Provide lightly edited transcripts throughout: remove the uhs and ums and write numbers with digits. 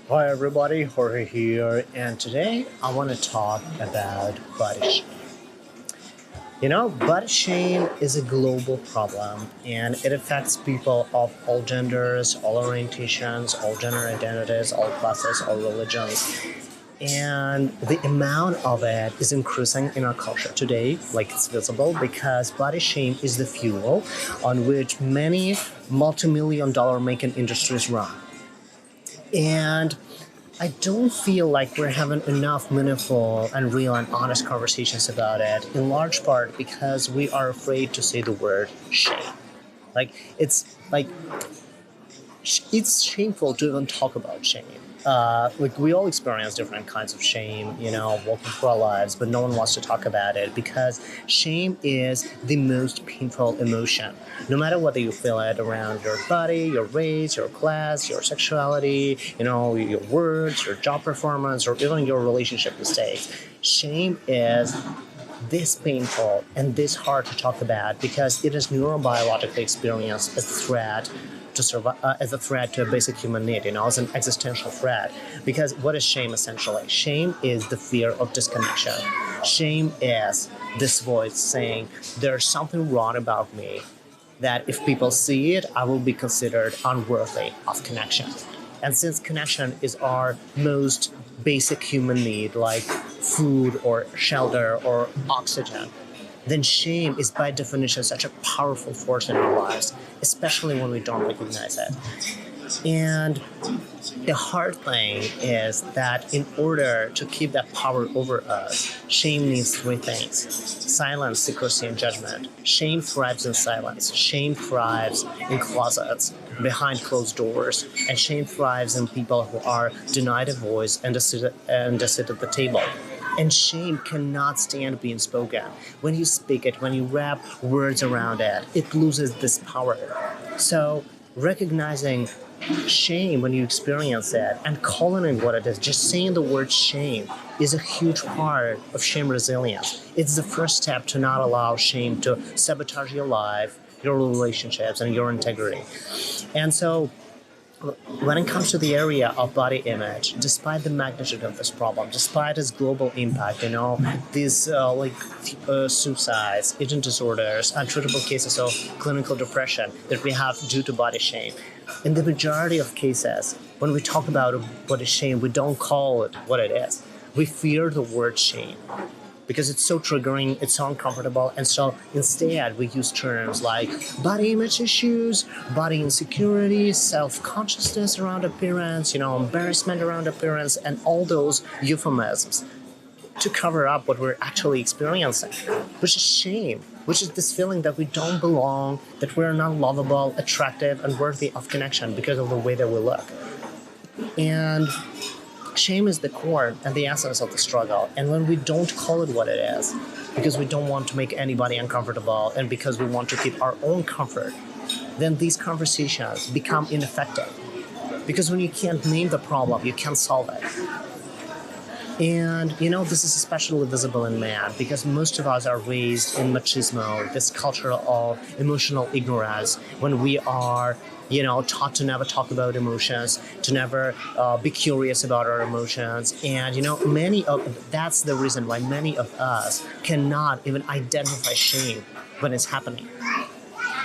Hi everybody, Jorge here, and today I want to talk about body shame. Body shame is a global problem and it affects people of all genders, all orientations, all gender identities, all classes, all religions. And the amount of it is increasing in our culture today, like it's visible, because body shame is the fuel on which many multi-million dollar making industries run. And I don't feel like we're having enough meaningful and real and honest conversations about it, in large part because we are afraid to say the word shame. Like, it's shameful to even talk about shame. We all experience different kinds of shame, walking through our lives, but no one wants to talk about it because shame is the most painful emotion. No matter whether you feel it around your body, your race, your class, your sexuality, your words, your job performance, or even your relationship mistakes, shame is this painful and this hard to talk about because it is neurobiologically experienced as a threat to survive, as a threat to a basic human need, as an existential threat. Because what is shame essentially? Shame is the fear of disconnection. Shame is this voice saying, there's something wrong about me, that if people see it, I will be considered unworthy of connection. And since connection is our most basic human need, like food or shelter or oxygen, then shame is by definition such a powerful force in our lives, especially when we don't recognize it. And the hard thing is that in order to keep that power over us, shame needs three things: silence, secrecy, and judgment. Shame thrives in silence. Shame thrives in closets, behind closed doors. And shame thrives in people who are denied a voice and a sit at the table. And shame cannot stand being spoken. When you speak it, when you wrap words around it, it loses this power. So recognizing shame when you experience it and calling it what it is, just saying the word shame, is a huge part of shame resilience. It's the first step to not allow shame to sabotage your life, your relationships, and your integrity. And so when it comes to the area of body image, despite the magnitude of this problem, despite its global impact, these suicides, eating disorders, untreatable cases of clinical depression that we have due to body shame, in the majority of cases, when we talk about body shame, we don't call it what it is. We fear the word shame because it's so triggering, it's so uncomfortable, and so instead we use terms like body image issues, body insecurity, self-consciousness around appearance, embarrassment around appearance, and all those euphemisms to cover up what we're actually experiencing, which is shame, which is this feeling that we don't belong, that we're not lovable, attractive, and worthy of connection because of the way that we look. And shame is the core and the essence of the struggle. And when we don't call it what it is, because we don't want to make anybody uncomfortable and because we want to keep our own comfort, then these conversations become ineffective. Because when you can't name the problem, you can't solve it. And, this is especially visible in men because most of us are raised in machismo, this culture of emotional ignorance, when we are taught to never talk about emotions, to never be curious about our emotions. And, that's the reason why many of us cannot even identify shame when it's happening.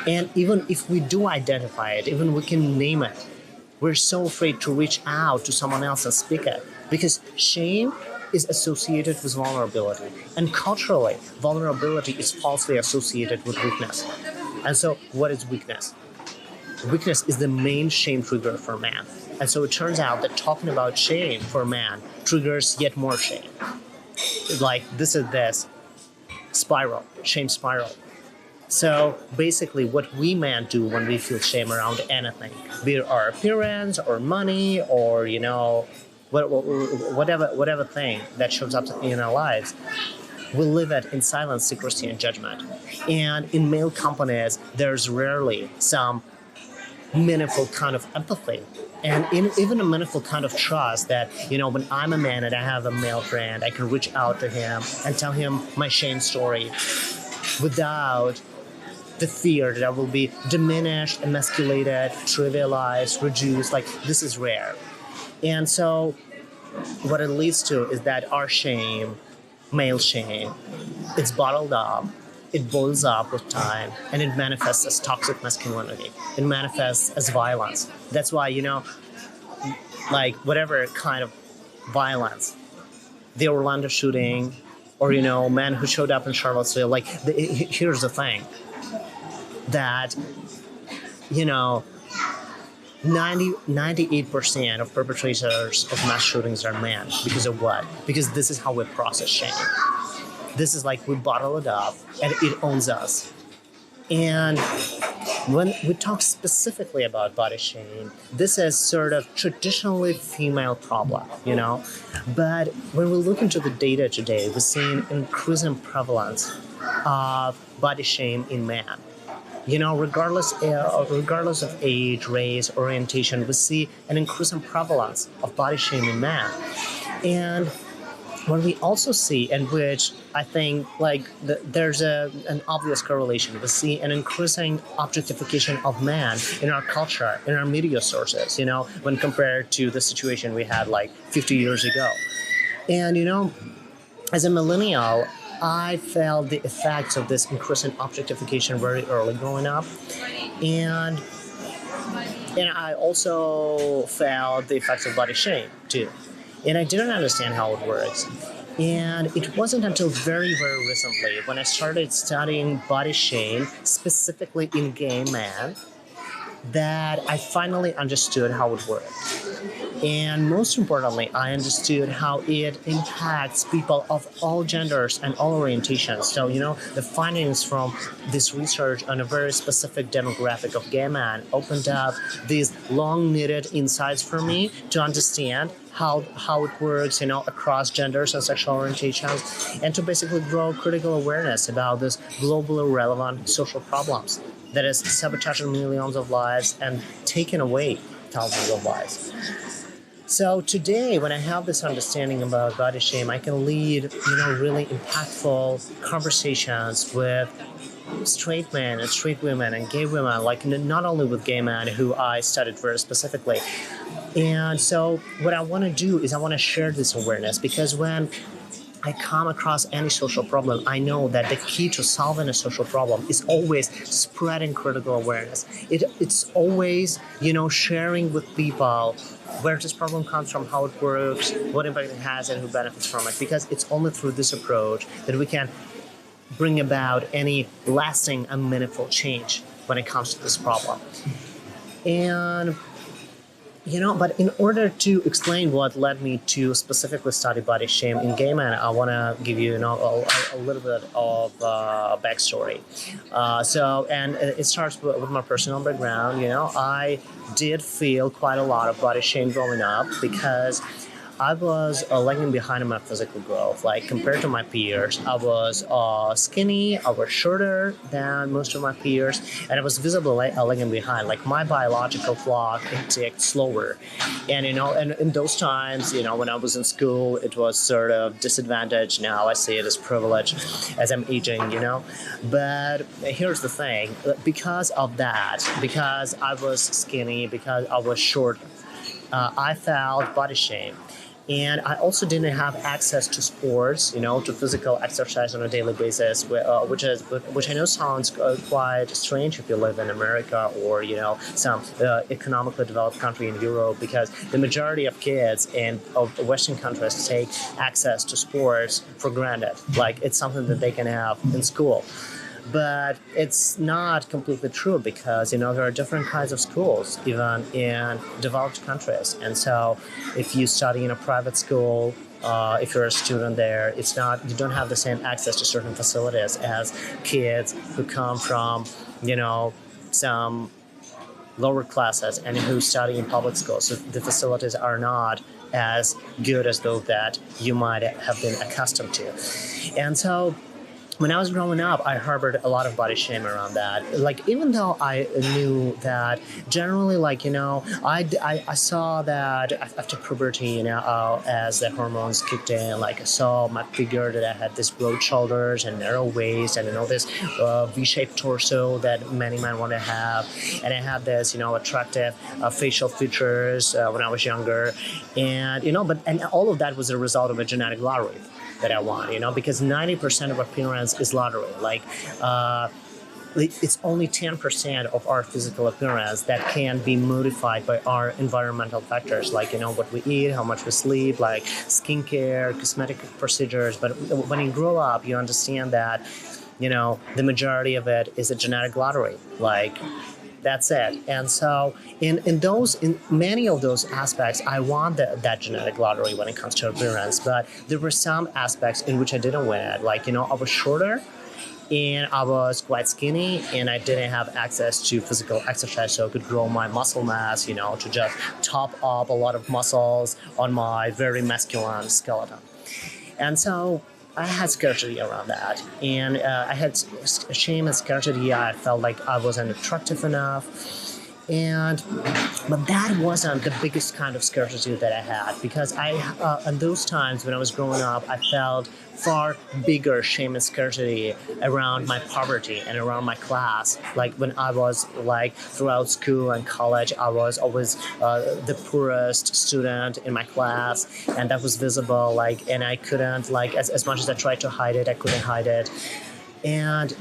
And even if we do identify it, even we can name it, we're so afraid to reach out to someone else and speak it because shame is associated with vulnerability. And culturally, vulnerability is falsely associated with weakness. And so what is weakness? Weakness is the main shame trigger for man. And so it turns out that talking about shame for man triggers yet more shame. Like this spiral, shame spiral. So basically what we men do when we feel shame around anything, be it our appearance or money or, whatever thing that shows up in our lives, we live it in silence, secrecy, and judgment. And in male companies, there's rarely some meaningful kind of empathy and even a meaningful kind of trust that, when I'm a man and I have a male friend, I can reach out to him and tell him my shame story without the fear that I will be diminished, emasculated, trivialized, reduced. Like, this is rare. And so what it leads to is that our shame, male shame, it's bottled up, it boils up with time, and it manifests as toxic masculinity. It manifests as violence. That's why, like whatever kind of violence, the Orlando shooting, or man who showed up in Charlottesville. Like, here's the thing, that 98% of perpetrators of mass shootings are men. Because of what? Because this is how we process shame. This is like we bottle it up and it owns us. And when we talk specifically about body shame, this is sort of traditionally female problem, But when we look into the data today, we're seeing increasing prevalence of body shame in men. Regardless of age, race, orientation, we see an increasing prevalence of body shame in men. And what we also see, and which I think there's an obvious correlation, we see an increasing objectification of man in our culture, in our media sources, when compared to the situation we had 50 years ago. And, as a millennial, I felt the effects of this increasing objectification very early growing up. And I also felt the effects of body shame too. And I didn't understand how it works. And it wasn't until very, very recently when I started studying body shame, specifically in gay men, that I finally understood how it worked. And most importantly, I understood how it impacts people of all genders and all orientations. So, the findings from this research on a very specific demographic of gay men opened up these long-needed insights for me to understand how it works, across genders and sexual orientations, and to basically grow critical awareness about this globally relevant social problems that is sabotaging millions of lives and taking away thousands of lives. So today, when I have this understanding about body shame, I can lead, really impactful conversations with straight men and straight women and gay women, not only with gay men who I studied very specifically. And so what I want to do is I want to share this awareness, because when I come across any social problem, I know that the key to solving a social problem is always spreading critical awareness. It's always, sharing with people where this problem comes from, how it works, what impact it has, and who benefits from it. Because it's only through this approach that we can bring about any lasting and meaningful change when it comes to this problem. And but in order to explain what led me to specifically study body shame in gay men, I want to give you, a little bit of backstory. And it starts with my personal background. I did feel quite a lot of body shame growing up because I was lagging behind in my physical growth. Compared to my peers, I was skinny, I was shorter than most of my peers, and I was visibly lagging behind. My biological clock, it ticked slower. And, and in those times, when I was in school, it was sort of disadvantage. Now I see it as privilege as I'm aging, But here's the thing, because of that, because I was skinny, because I was short, I felt body shame. And I also didn't have access to sports, to physical exercise on a daily basis, which I know sounds quite strange if you live in America or, some economically developed country in Europe, because the majority of kids of Western countries take access to sports for granted. It's something that they can have in school. But it's not completely true, because there are different kinds of schools even in developed countries. And so if you study in a private school, if you're a student there, you don't have the same access to certain facilities as kids who come from some lower classes and who study in public schools. So the facilities are not as good as those that you might have been accustomed to. And so when I was growing up, I harbored a lot of body shame around that. Like, even though I knew that generally, like, I saw that after puberty, as the hormones kicked in, like, I saw my figure that I had this broad shoulders and narrow waist and, this V-shaped torso that many men want to have. And I had this, attractive facial features when I was younger. And, and all of that was a result of a genetic lottery that I want, because 90% of appearance is lottery. Like, it's only 10% of our physical appearance that can be modified by our environmental factors, like, what we eat, how much we sleep, like skincare, cosmetic procedures. But when you grow up, you understand that, the majority of it is a genetic lottery. Like, that's it. And so in many of those aspects, I won that genetic lottery when it comes to appearance. But there were some aspects in which I didn't win. Like, I was shorter and I was quite skinny and I didn't have access to physical exercise, so I could grow my muscle mass, to just top up a lot of muscles on my very masculine skeleton. And so I had scarcity around that, and I had shame and scarcity. I felt like I wasn't attractive enough, but that wasn't the biggest kind of scarcity that I had, because in those times when I was growing up, I felt far bigger shame and scarcity around my poverty and around my class. Like, when I was, like, throughout school and college, I was always the poorest student in my class, and that was visible. Like, and I couldn't, like, as much as I tried to hide it, I couldn't hide it.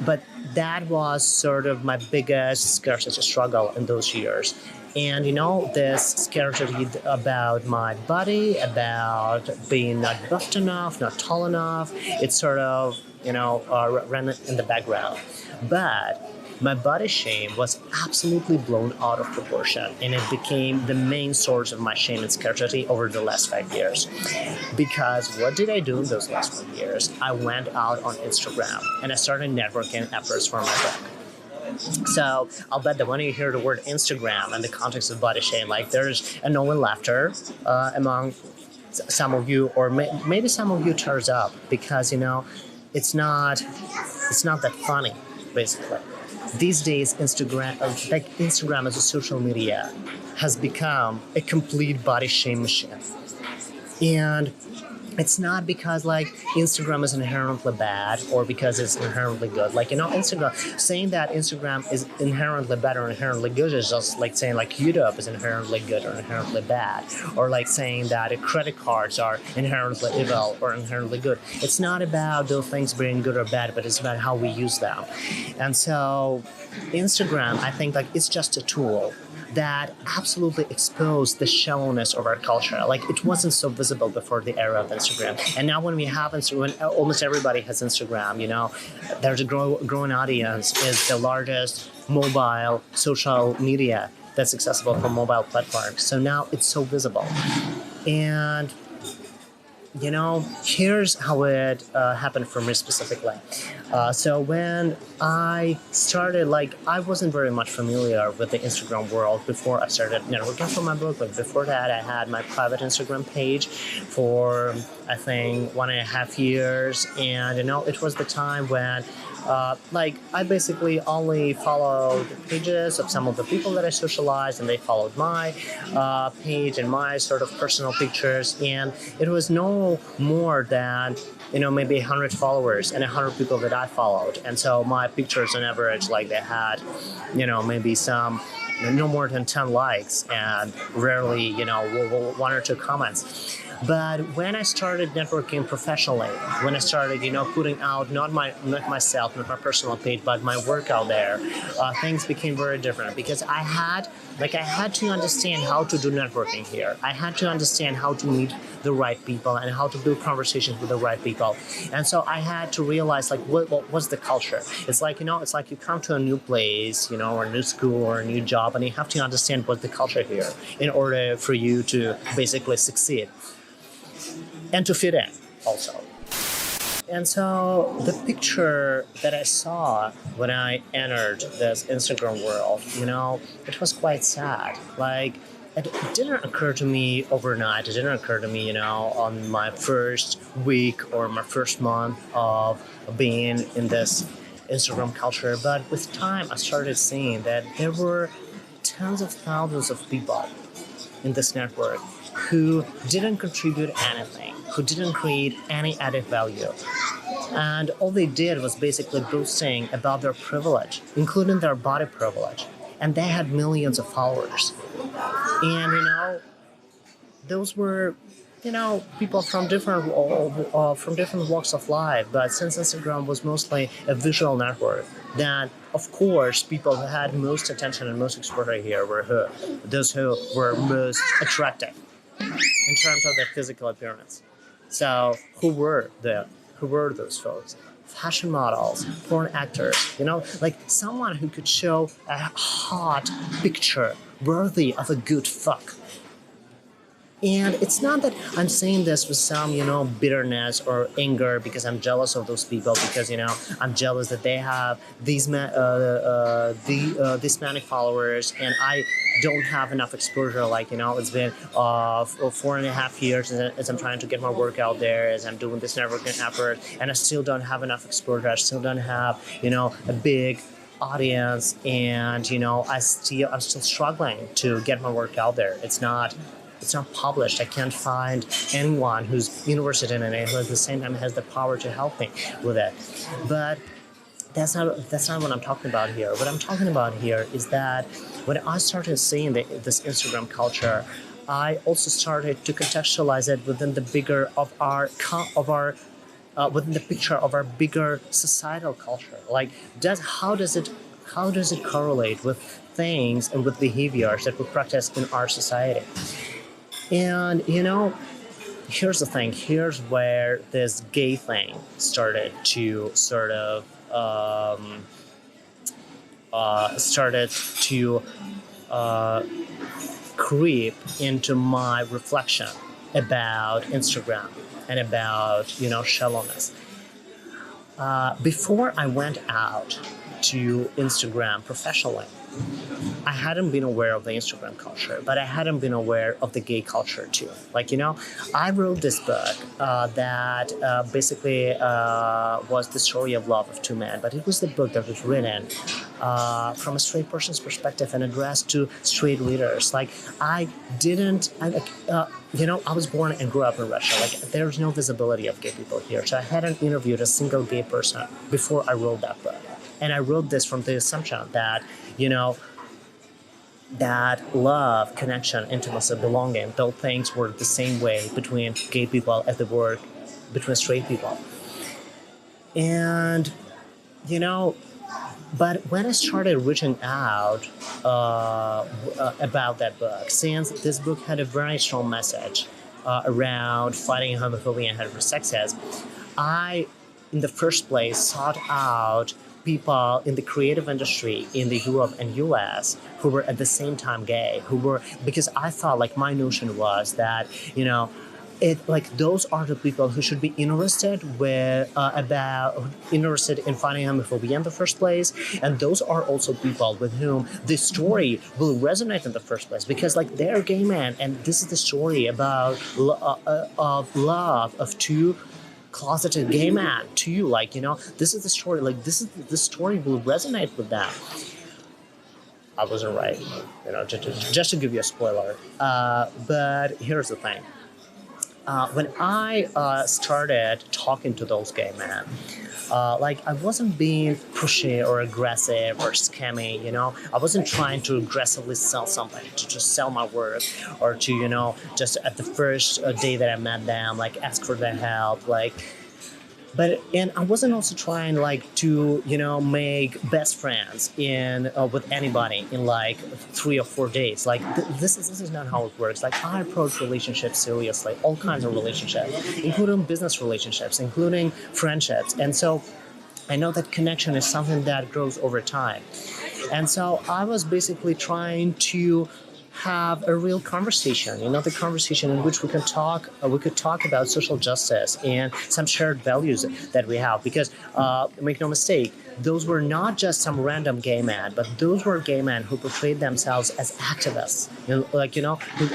But that was sort of my biggest scarcity struggle in those years. And, this scarcity about my body, about being not buffed enough, not tall enough, it sort of, ran in the background. But my body shame was absolutely blown out of proportion, and it became the main source of my shame and scarcity over the last 5 years. Because what did I do in those last 5 years? I went out on Instagram and I started networking efforts for my book. So I'll bet that when you hear the word Instagram in the context of body shame, like, there's a knowing laughter among some of you, or maybe some of you tears up, because it's not that funny, basically. These days, Instagram as a social media has become a complete body shame machine. And it's not because, like, Instagram is inherently bad or because it's inherently good. Like, Instagram, saying that Instagram is inherently bad or inherently good is just like saying, like, YouTube is inherently good or inherently bad. Or like saying that credit cards are inherently evil or inherently good. It's not about those things being good or bad, but it's about how we use them. And so Instagram, I think, like, it's just a tool that absolutely exposed the shallowness of our culture. Like, it wasn't so visible before the era of Instagram. And now when we have Instagram, when almost everybody has Instagram, there's a growing audience, is the largest mobile social media that's accessible from mobile platforms. So now it's so visible. And here's how it happened for me specifically. So when I started, like, I wasn't very much familiar with the Instagram world before I started networking for my book. But before that, I had my private Instagram page for, I think, 1.5 years. And, it was the time when I basically only followed pages of some of the people that I socialized, and they followed my page and my sort of personal pictures. And it was no more than, maybe 100 followers and 100 people that I followed. And so my pictures on average, like, they had, maybe no more than 10 likes and rarely, 1 or 2 comments. But when I started networking professionally, when I started, putting out not myself, not my personal page, but my work out there, things became very different, because I had to understand how to do networking here. I had to understand how to meet the right people and how to build conversations with the right people. And so I had to realize, like, what's the culture? It's like, it's like you come to a new place, or a new school or a new job, and you have to understand what's the culture here in order for you to basically succeed and to fit in also. And so the picture that I saw when I entered this Instagram world, it was quite sad. Like, it didn't occur to me overnight. It didn't occur to me, on my first week or my first month of being in this Instagram culture. But with time, I started seeing that there were tens of thousands of people in this network who didn't contribute anything, who didn't create any added value. And all they did was basically boasting about their privilege, including their body privilege. And they had millions of followers. And, those were, people from different walks of life. But since Instagram was mostly a visual network, then of course people who had most attention and most exposure here were those who were most attractive in terms of their physical appearance. So who were those folks? Fashion models, porn actors, like someone who could show a hot picture worthy of a good fuck. And it's not that I'm saying this with some, bitterness or anger because I'm jealous of those people, because, I'm jealous that they have these many followers and I don't have enough exposure. Like, it's been 4.5 years as I'm trying to get my work out there, as I'm doing this networking effort, and I still don't have enough exposure. I still don't have, a big audience, and, I'm still struggling to get my work out there. It's not published. I can't find anyone who's interested in it and who at the same time has the power to help me with it. But that's not what I'm talking about here. What I'm talking about here is that when I started seeing this Instagram culture, I also started to contextualize it within the bigger within the picture of our bigger societal culture. Like, how does it correlate with things and with behaviors that we practice in our society? And, here's the thing. Here's where this gay thing started to sort of creep into my reflection about Instagram and about, shallowness. Before I went out to Instagram professionally, I hadn't been aware of the Instagram culture, but I hadn't been aware of the gay culture too. Like, I wrote this book that basically was the story of love of two men, but it was the book that was written from a straight person's perspective and addressed to straight readers. Like, I was born and grew up in Russia. Like, there's no visibility of gay people here. So I hadn't interviewed a single gay person before I wrote that book. And I wrote this from the assumption that, that love, connection, intimacy, belonging, those things were the same way between gay people as they were between straight people. And, but when I started reaching out about that book, since this book had a very strong message around fighting homophobia and heterosexism, I, in the first place, sought out people in the creative industry in the Europe and US who were at the same time gay, because I thought, like, my notion was that, those are the people who should be interested in fighting homophobia in the first place, and those are also people with whom this story will resonate in the first place, because, like, they're gay men, and this is the story about of love of two closeted gay man too. Like, this is the story. Like, this story will resonate with them. I wasn't right, just to give you a spoiler. But here's the thing. When I started talking to those gay men, I wasn't being pushy or aggressive or scammy, I wasn't trying to aggressively sell something, to just sell my work, or to, just at the first day that I met them, ask for their help, and I wasn't also trying to make best friends with anybody in 3 or 4 days. This is not how it works. I approach relationships seriously, all kinds of relationships, including business relationships, including friendships. And so I know that connection is something that grows over time. And so I was basically trying to have a real conversation, the conversation in which we could talk about social justice and some shared values that we have. Because make no mistake, those were not just some random gay men, but those were gay men who portrayed themselves as activists,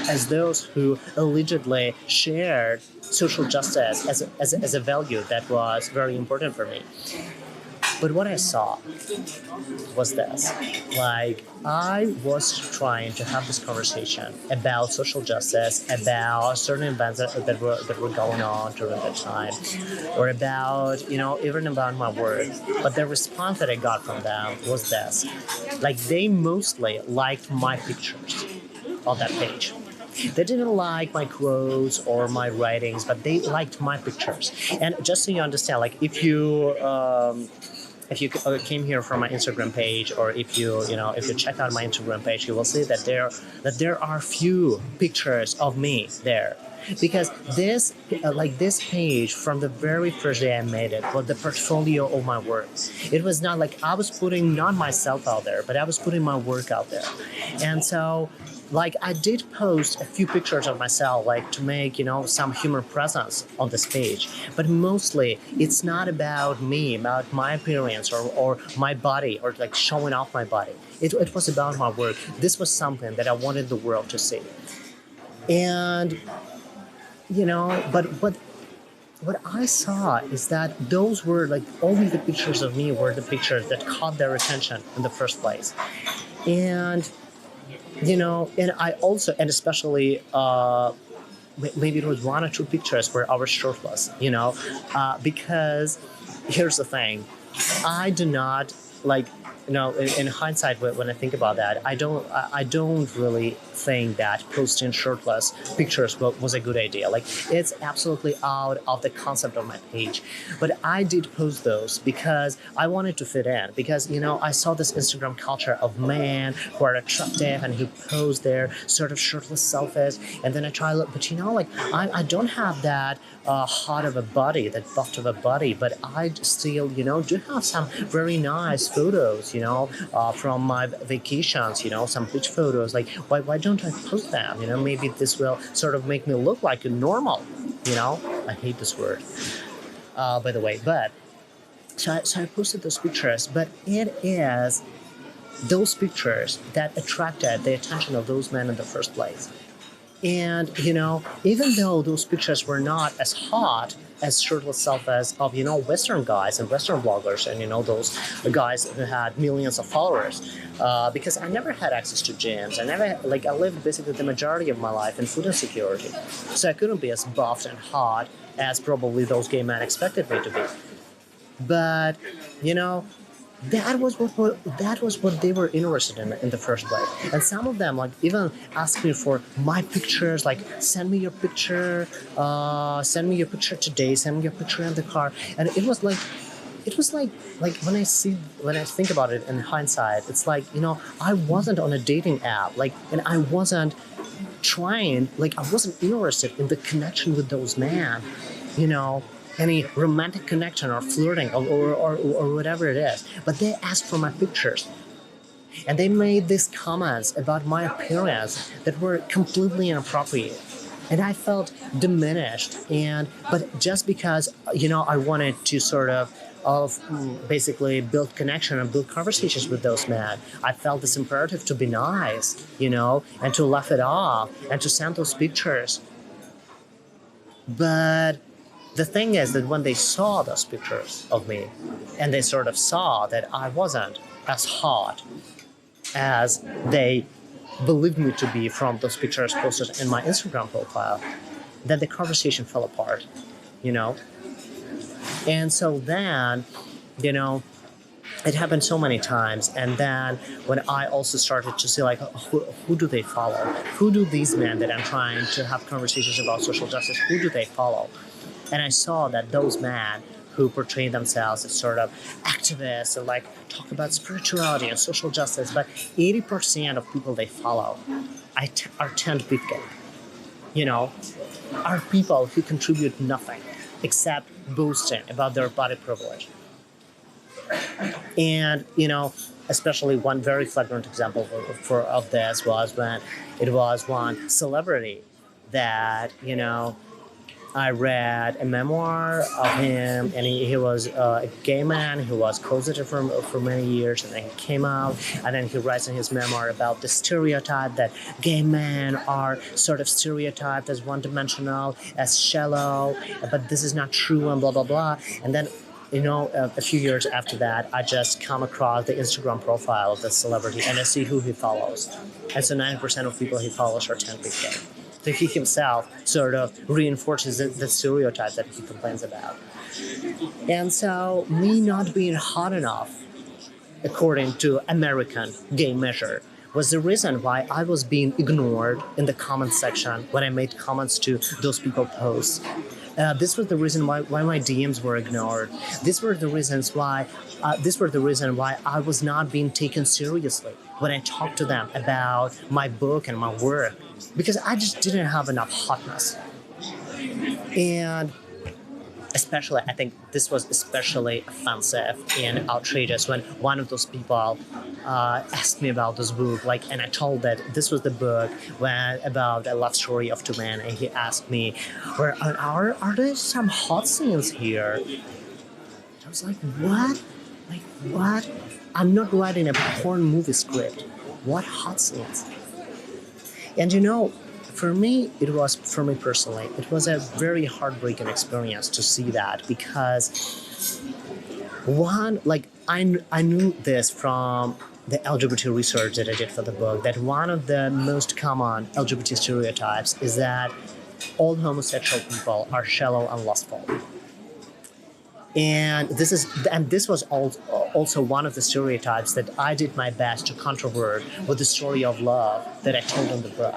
as those who allegedly shared social justice as a value that was very important for me. But what I saw was this. I was trying to have this conversation about social justice, about certain events that were going on during that time, or about, even about my work. But the response that I got from them was this. They mostly liked my pictures on that page. They didn't like my quotes or my writings, but they liked my pictures. And just so you understand, if you came here from my Instagram page, or if you check out my Instagram page, you will see that there are few pictures of me there. Because this page, from the very first day I made it, was the portfolio of my work. It was not like I was putting not myself out there, but I was putting my work out there. And so I did post a few pictures of myself, to make, some human presence on this page. But mostly, it's not about me, about my appearance or my body, or showing off my body. It was about my work. This was something that I wanted the world to see. And, but what I saw is that those were only the pictures of me were the pictures that caught their attention in the first place. And and I also, and especially, maybe it was one or two pictures where I was shirtless, because here's the thing. I do not in hindsight, when I think about that, I don't really think that posting shirtless pictures was a good idea. It's absolutely out of the concept of my page. But I did post those because I wanted to fit in. Because I saw this Instagram culture of men who are attractive and who pose their sort of shirtless selfies, and then I try. But I don't have that hot of a body, that buffed of a body, but I still do have some very nice photos. From my vacations, some beach photos. Why don't I post them? Maybe this will sort of make me look like a normal. I hate this word, by the way. But so I posted those pictures. But it is those pictures that attracted the attention of those men in the first place. And even though those pictures were not as hot as shirtless selfies of Western guys and Western bloggers, and those guys who had millions of followers, because I never had access to gyms. I lived basically the majority of my life in food insecurity, so I couldn't be as buffed and hot as probably those gay men expected me to be. But that was what they were interested in the first place. And some of them even asked me for my pictures, send me your picture today, send me your picture in the car. And it was like when I think about it in hindsight, it's I wasn't on a dating app, and I wasn't trying, I wasn't interested in the connection with those men, any romantic connection or flirting or whatever it is. But they asked for my pictures. And they made these comments about my appearance that were completely inappropriate. And I felt diminished. But just because, I wanted to sort of basically build connection and build conversations with those men, I felt this imperative to be nice, and to laugh it off and to send those pictures. But the thing is that when they saw those pictures of me, and they sort of saw that I wasn't as hot as they believed me to be from those pictures posted in my Instagram profile, then the conversation fell apart, And so then, it happened so many times. And then when I also started to see who do they follow? Who do these men that I'm trying to have conversations about social justice, who do they follow? And I saw that those men who portray themselves as sort of activists and talk about spirituality and social justice, but 80% of people they follow are 10 people, are people who contribute nothing except boasting about their body privilege. And, especially one very flagrant example of this was when it was one celebrity that, I read a memoir of him, and he was a gay man who was closeted for many years, and then he came out, and then he writes in his memoir about the stereotype that gay men are sort of stereotyped as one-dimensional, as shallow, but this is not true, and blah, blah, blah. And then, a few years after that, I just come across the Instagram profile of the celebrity, and I see who he follows. And so 90% of people he follows are technically gay. So he himself sort of reinforces the stereotype that he complains about. And so me not being hot enough, according to American gay measure, was the reason why I was being ignored in the comments section when I made comments to those people posts. This was the reason why my DMs were ignored. These were the reasons why I was not being taken seriously when I talked to them about my book and my work, because I just didn't have enough hotness. And especially, I think this was especially offensive and outrageous when one of those people asked me about this book, and I told that this was the book about a love story of two men, and he asked me, are there some hot scenes here? I was like, what? What? I'm not writing a porn movie script. What hot scenes? And for me personally, it was a very heartbreaking experience to see that, because I knew this from the LGBT research that I did for the book, that one of the most common LGBT stereotypes is that all homosexual people are shallow and lustful. And this was also one of the stereotypes that I did my best to controvert with the story of love that I told in the book.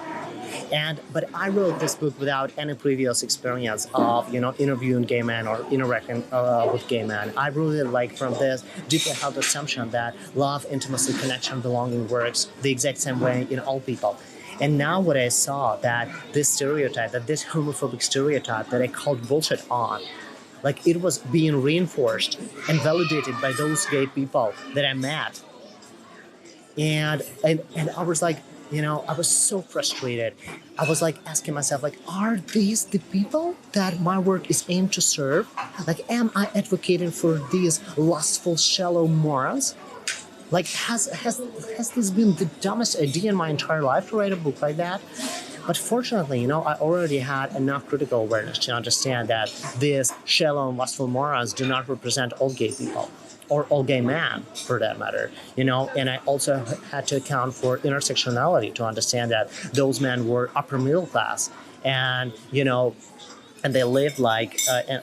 But I wrote this book without any previous experience of interviewing gay men or interacting with gay men. I wrote it from this deeply held assumption that love, intimacy, connection, belonging works the exact same way in all people. And now what I saw, that this homophobic stereotype that I called bullshit on, it was being reinforced and validated by those gay people that I met. And I was I was so frustrated. I was asking myself, are these the people that my work is aimed to serve? Am I advocating for these lustful, shallow morons? Has this been the dumbest idea in my entire life to write a book like that? But fortunately, I already had enough critical awareness to understand that these shallow and lustful morons do not represent all gay people, or all gay men, for that matter. And I also had to account for intersectionality to understand that those men were upper middle class, and and they lived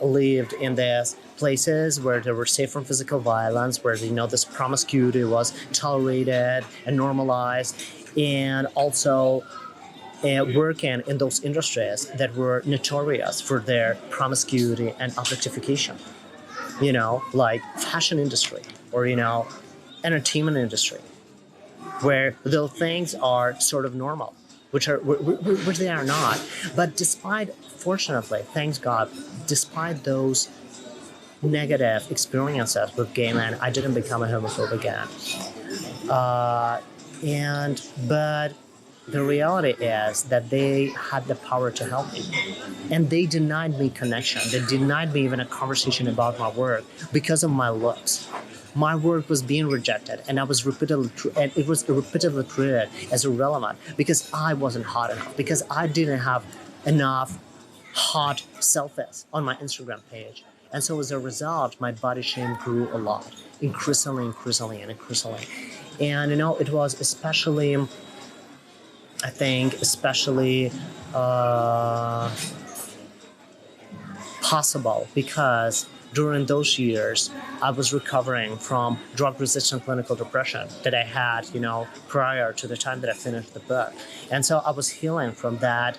lived in these places where they were safe from physical violence, where this promiscuity was tolerated and normalized, and also working in those industries that were notorious for their promiscuity and objectification, like fashion industry or, entertainment industry, where those things are sort of normal, which they are not. But fortunately, thanks God, despite those negative experiences with gay men, I didn't become a homophobe again. But the reality is that they had the power to help me, and they denied me connection. They denied me even a conversation about my work because of my looks. My work was being rejected, and it was repeatedly treated as irrelevant because I wasn't hot enough, because I didn't have enough hot selfies on my Instagram page. And so as a result, my body shame grew a lot, increasingly. And it was especially possible because during those years, I was recovering from drug-resistant clinical depression that I had, prior to the time that I finished the book. And so I was healing from that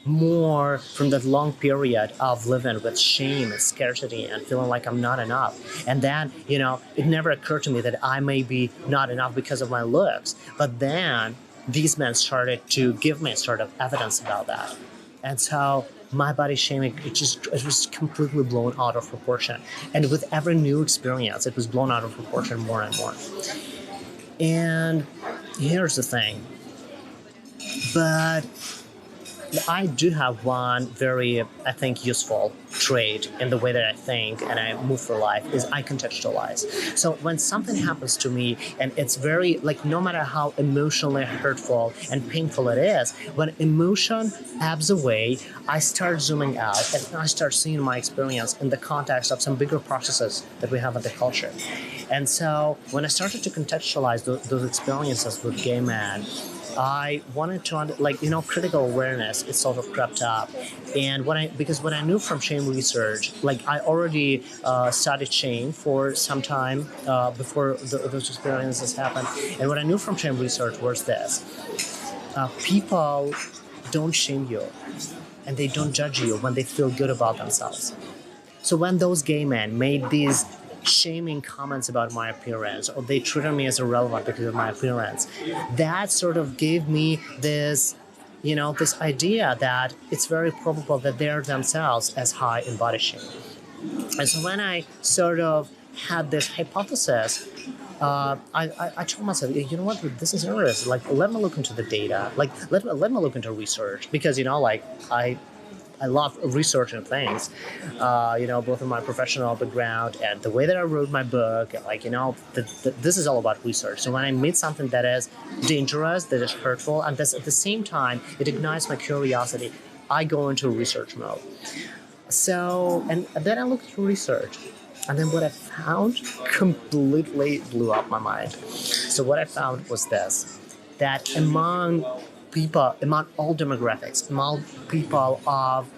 long period of living with shame and scarcity and feeling like I'm not enough. And then, it never occurred to me that I may be not enough because of my looks. But then these men started to give me sort of evidence about that. And so my body shaming, it was completely blown out of proportion. And with every new experience, it was blown out of proportion more and more. And here's the thing. But I do have one very, I think, useful trait in the way that I think and I move through life is I contextualize. So when something happens to me and it's very, like, no matter how emotionally hurtful and painful it is, when emotion ebbs away, I start zooming out and I start seeing my experience in the context of some bigger processes that we have in the culture. And so when I started to contextualize those experiences with gay men, I wanted to, critical awareness is sort of crept up. And because what I knew from shame research, like I already studied shame for some time before those experiences happened. And what I knew from shame research was this. People don't shame you and they don't judge you when they feel good about themselves. So when those gay men made these shaming comments about my appearance, or they treated me as irrelevant because of my appearance, that sort of gave me this, this idea that it's very probable that they're themselves as high in body shame. And so when I sort of had this hypothesis, I told myself, you know what, this is interesting. Like, let me look into the data. Like, let me look into research because, I love researching things, both in my professional background and the way that I wrote my book. This is all about research. So when I meet something that is dangerous, that is hurtful, and at the same time, it ignites my curiosity, I go into research mode. So, and then I looked through research. And then what I found completely blew up my mind. So what I found was this, that among all demographics, among people of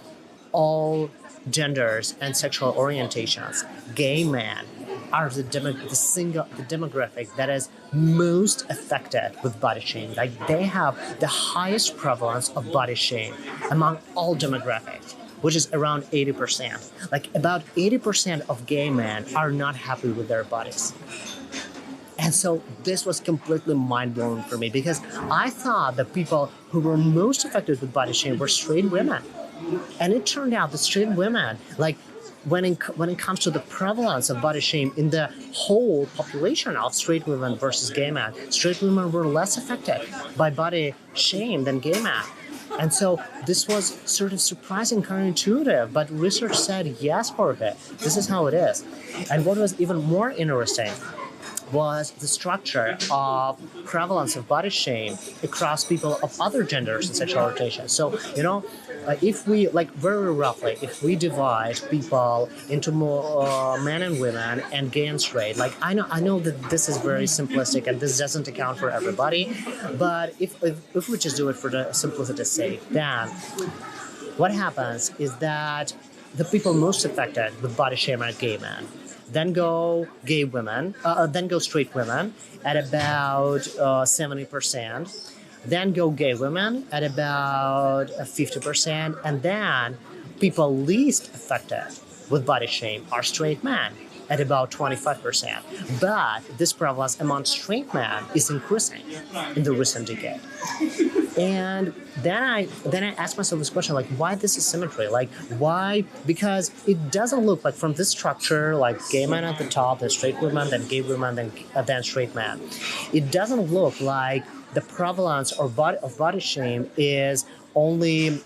all genders and sexual orientations, gay men are the demographic that is most affected with body shame. Like, they have the highest prevalence of body shame among all demographics, which is around 80%. Like, about 80% of gay men are not happy with their bodies. And so this was completely mind-blowing for me because I thought the people who were most affected with body shame were straight women. And it turned out that straight women, like, when it comes to the prevalence of body shame in the whole population of straight women versus gay men, straight women were less affected by body shame than gay men. And so this was sort of surprising, counterintuitive, but research said, yes, Jorge, this is how it is. And what was even more interesting was the structure of prevalence of body shame across people of other genders and sexual orientations. So, if we, very roughly, if we divide people into more men and women and gay and straight, I know that this is very simplistic and this doesn't account for everybody, but if we just do it for the simplicity's sake, then what happens is that the people most affected with body shame are gay men. Then go gay women, then go straight women at about 70%. Then go gay women at about 50%. And then people least affected with body shame are straight men at about 25%. But this prevalence among straight men is increasing in the recent decade. And then I asked myself this question, why this asymmetry? Why? Because it doesn't look like from this structure, gay men at the top, then straight women, then gay women, then straight men. It doesn't look like the prevalence of body shame is only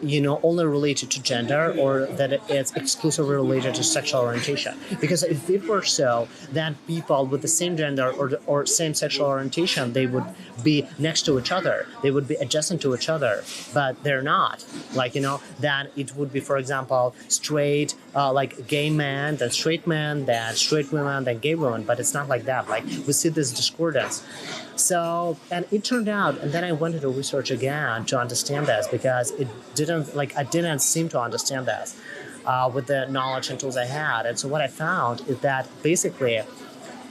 related to gender, or that it's exclusively related to sexual orientation. Because if it were so, then people with the same gender or same sexual orientation, they would be next to each other. They would be adjacent to each other, but they're not. Then it would be, for example, straight, gay men, then straight men, then straight women, then gay women. But it's not like that. We see this discordance. So, and it turned out, and then I went into research again to understand this, because I didn't seem to understand this with the knowledge and tools I had. And so what I found is that basically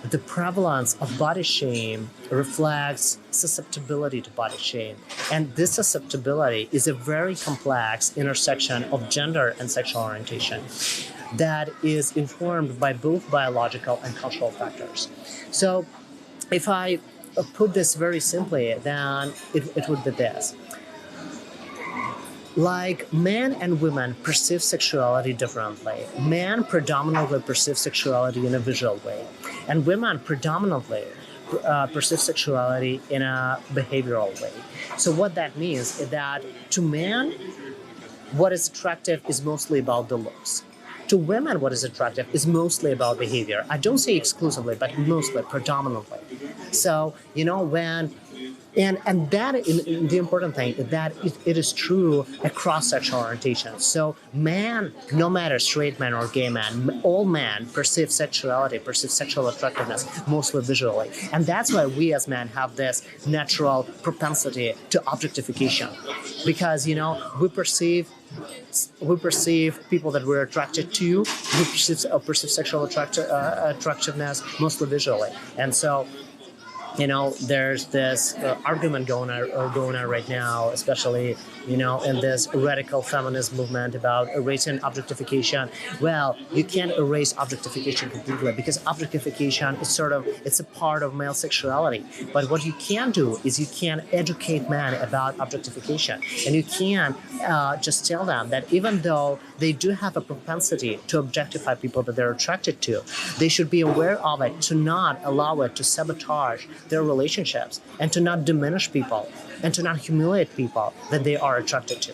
the prevalence of body shame reflects susceptibility to body shame. And this susceptibility is a very complex intersection of gender and sexual orientation that is informed by both biological and cultural factors. So if I put this very simply, then it would be this. Like men and women perceive sexuality differently. Men predominantly perceive sexuality in a visual way, and women predominantly perceive sexuality in a behavioral way. So what that means is that to men, what is attractive is mostly about the looks. To women, what is attractive is mostly about behavior. I don't say exclusively, but mostly, predominantly. So, when and that the important thing is that it is true across sexual orientation. So man, no matter straight man or gay man, all men perceive sexuality, perceive sexual attractiveness mostly visually, and that's why we as men have this natural propensity to objectification, because we perceive people that we're attracted to. We perceive sexual attractiveness mostly visually, and so there's this argument going on right now, especially, in this radical feminist movement about erasing objectification. Well, you can't erase objectification completely, because objectification is it's a part of male sexuality. But what you can do is you can educate men about objectification, and you can just tell them that even though they do have a propensity to objectify people that they're attracted to, they should be aware of it, to not allow it to sabotage their relationships, and to not diminish people, and to not humiliate people that they are attracted to.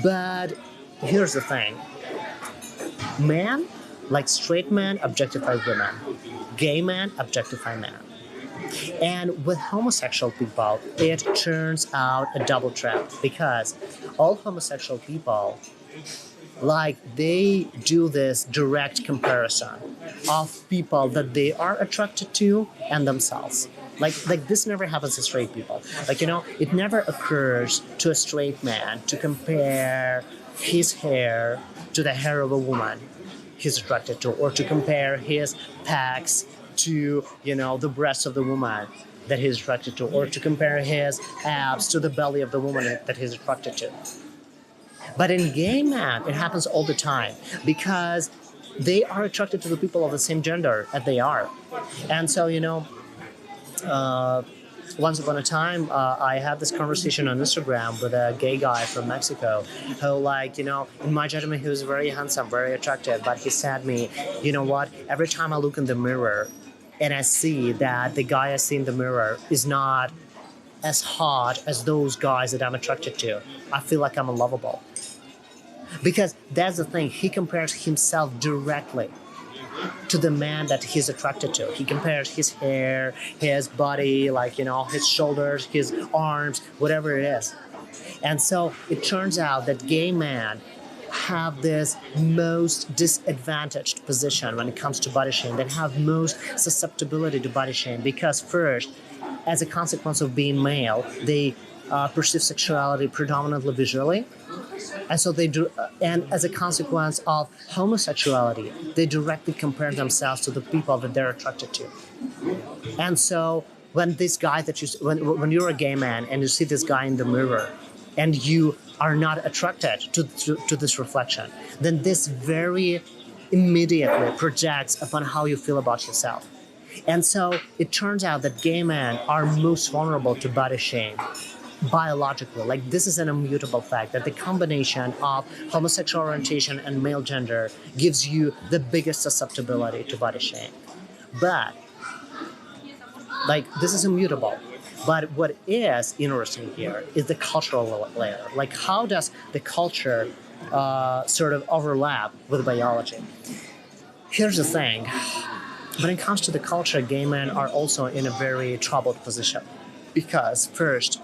But here's the thing. Men, like straight men, objectify women. Gay men objectify men. And with homosexual people, it turns out a double trap, because all homosexual people, they do this direct comparison of people that they are attracted to and themselves. Like this never happens to straight people. It never occurs to a straight man to compare his hair to the hair of a woman he's attracted to, or to compare his pecs to, the breasts of the woman that he's attracted to, or to compare his abs to the belly of the woman that he's attracted to. But in gay men, it happens all the time, because they are attracted to the people of the same gender as they are. And so, once upon a time, I had this conversation on Instagram with a gay guy from Mexico who, in my judgment, he was very handsome, very attractive, but he said me, you know what, every time I look in the mirror and I see that the guy I see in the mirror is not as hot as those guys that I'm attracted to, I feel like I'm unlovable. Because that's the thing, he compares himself directly to the man that he's attracted to. He compares his hair, his body, his shoulders, his arms, whatever it is. And so it turns out that gay men have this most disadvantaged position when it comes to body shame. They have most susceptibility to body shame, because first, as a consequence of being male, they perceive sexuality predominantly visually. And so they do, and as a consequence of homosexuality, they directly compare themselves to the people that they're attracted to. And so when this guy when you're a gay man and you see this guy in the mirror, and you are not attracted to this reflection, then this very immediately projects upon how you feel about yourself. And so it turns out that gay men are most vulnerable to body shame biologically. This is an immutable fact, that the combination of homosexual orientation and male gender gives you the biggest susceptibility to body shame. But this is immutable. But what is interesting here is the cultural layer. How does the culture overlap with biology? Here's the thing. When it comes to the culture, gay men are also in a very troubled position, because first,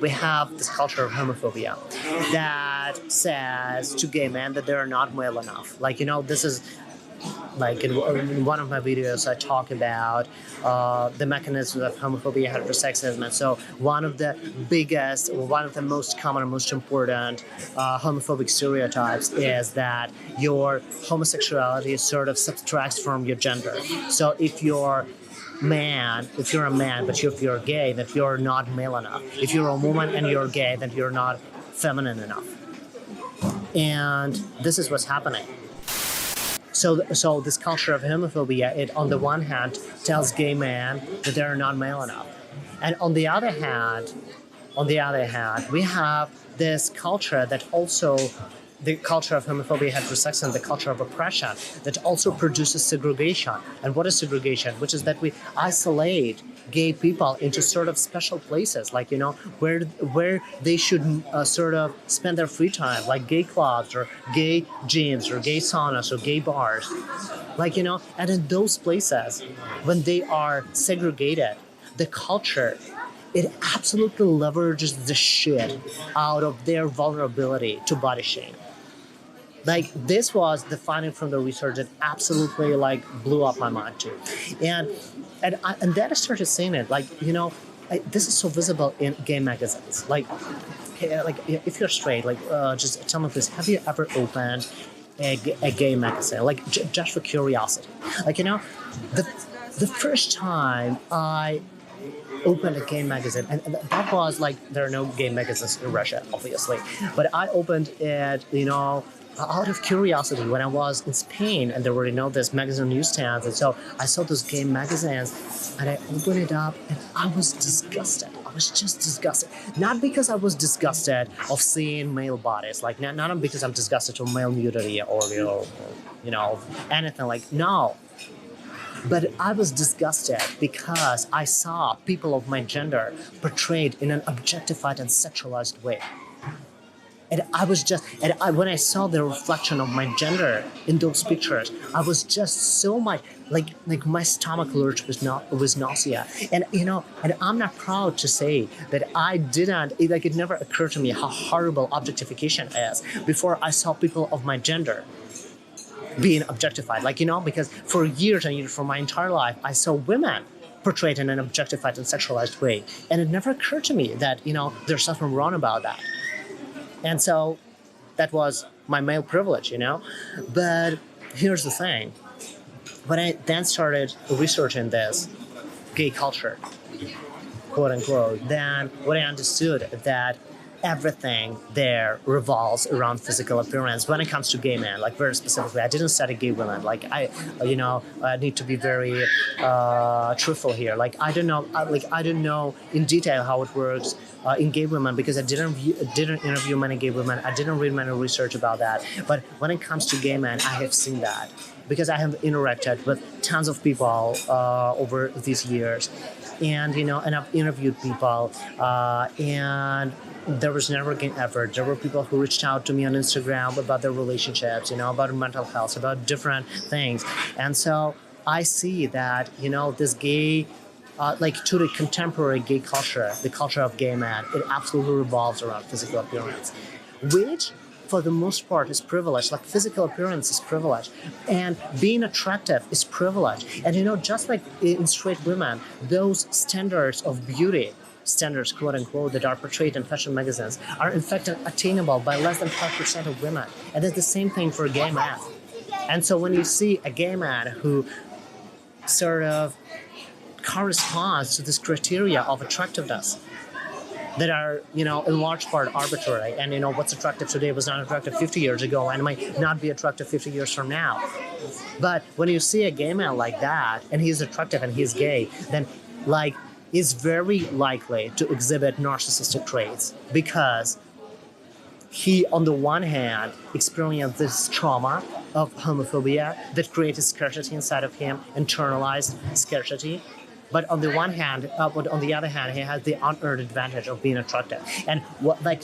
we have this culture of homophobia that says to gay men that they're not male enough. This is in one of my videos, I talk about the mechanisms of homophobia, heterosexism. And so one of the most common and most important homophobic stereotypes is that your homosexuality subtracts from your gender. So if you're a man, but if you're gay, that you're not male enough. If you're a woman and you're gay, then you're not feminine enough. And this is what's happening. So this culture of homophobia, it on the one hand tells gay men that they're not male enough, and on the other hand, we have this culture that also, the culture of homophobia, heterosexism, the culture of oppression that also produces segregation. And what is segregation? Which is that we isolate gay people into sort of special places, like, where they should sort of spend their free time, like gay clubs or gay gyms or gay saunas or gay bars. Like, and in those places, when they are segregated, the culture, it absolutely leverages the shit out of their vulnerability to body shame. Like, this was the finding from the research that absolutely like blew up my mind too. And then I started saying it, like, this is so visible in gay magazines. Like if you're straight, like just tell me please, have you ever opened a gay magazine, like just for curiosity? Like, the first time I opened a gay magazine, and that was like, there are no gay magazines in Russia, obviously, but I opened it, out of curiosity when I was in Spain, and there were, this magazine newsstands, and so I saw those gay magazines, and I opened it up, and I was disgusted. I was just disgusted. Not because I was disgusted of seeing male bodies, like not because I'm disgusted of male nudity or anything, like, no. But I was disgusted because I saw people of my gender portrayed in an objectified and sexualized way. And when I saw the reflection of my gender in those pictures, I was just so much like my stomach lurched with nausea. And I'm not proud to say that I didn't, it never occurred to me how horrible objectification is before I saw people of my gender being objectified. Because for years and years, for my entire life, I saw women portrayed in an objectified and sexualized way. And it never occurred to me that, there's something wrong about that. And so that was my male privilege, But here's the thing. When I then started researching this gay culture, quote unquote, then what I understood that everything there revolves around physical appearance when it comes to gay men. Like, very specifically, I didn't study gay women. Like, I need to be very truthful here. Like, I don't know in detail how it works in gay women, because I didn't interview many gay women. I didn't read many research about that. But when it comes to gay men, I have seen that, because I have interacted with tons of people over these years, and and I've interviewed people, and there was never an effort. There were people who reached out to me on Instagram about their relationships, about mental health, about different things. And so I see that, this gay, to the contemporary gay culture, the culture of gay men, it absolutely revolves around physical appearance, which for the most part is privilege. Like, physical appearance is privilege, and being attractive is privilege. And just like in straight women, those standards of beauty, standards, quote unquote, that are portrayed in fashion magazines are in fact attainable by less than 5% of women. And it's the same thing for gay men. And so when you see a gay man who sort of corresponds to this criteria of attractiveness that are, in large part arbitrary, and what's attractive today was not attractive 50 years ago and might not be attractive 50 years from now. But when you see a gay man like that, and he's attractive and he's gay, then is very likely to exhibit narcissistic traits, because he, on the one hand, experienced this trauma of homophobia that created scarcity inside of him, internalized scarcity. But on the other hand, he has the unearned advantage of being attractive. And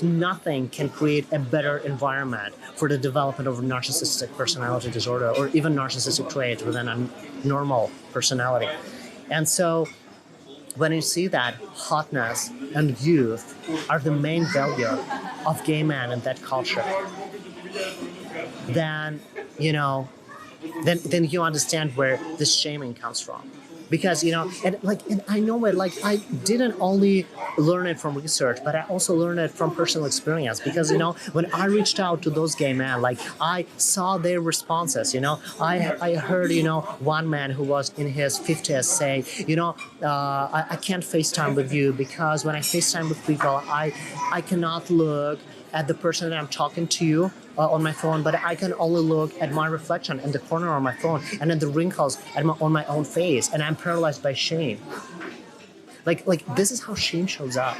nothing can create a better environment for the development of a narcissistic personality disorder, or even narcissistic traits within a normal personality. And so when you see that hotness and youth are the main value of gay men in that culture, then then you understand where this shaming comes from. Because and I know it, I didn't only learn it from research, but I also learned it from personal experience. Because when I reached out to those gay men, I saw their responses. I heard one man who was in his 50s say, I can't FaceTime with you, because when I FaceTime with people, I cannot look at the person that I'm talking to you on my phone, but I can only look at my reflection in the corner on my phone, and then the wrinkles on my own face, and I'm paralyzed by shame. This is how shame shows up.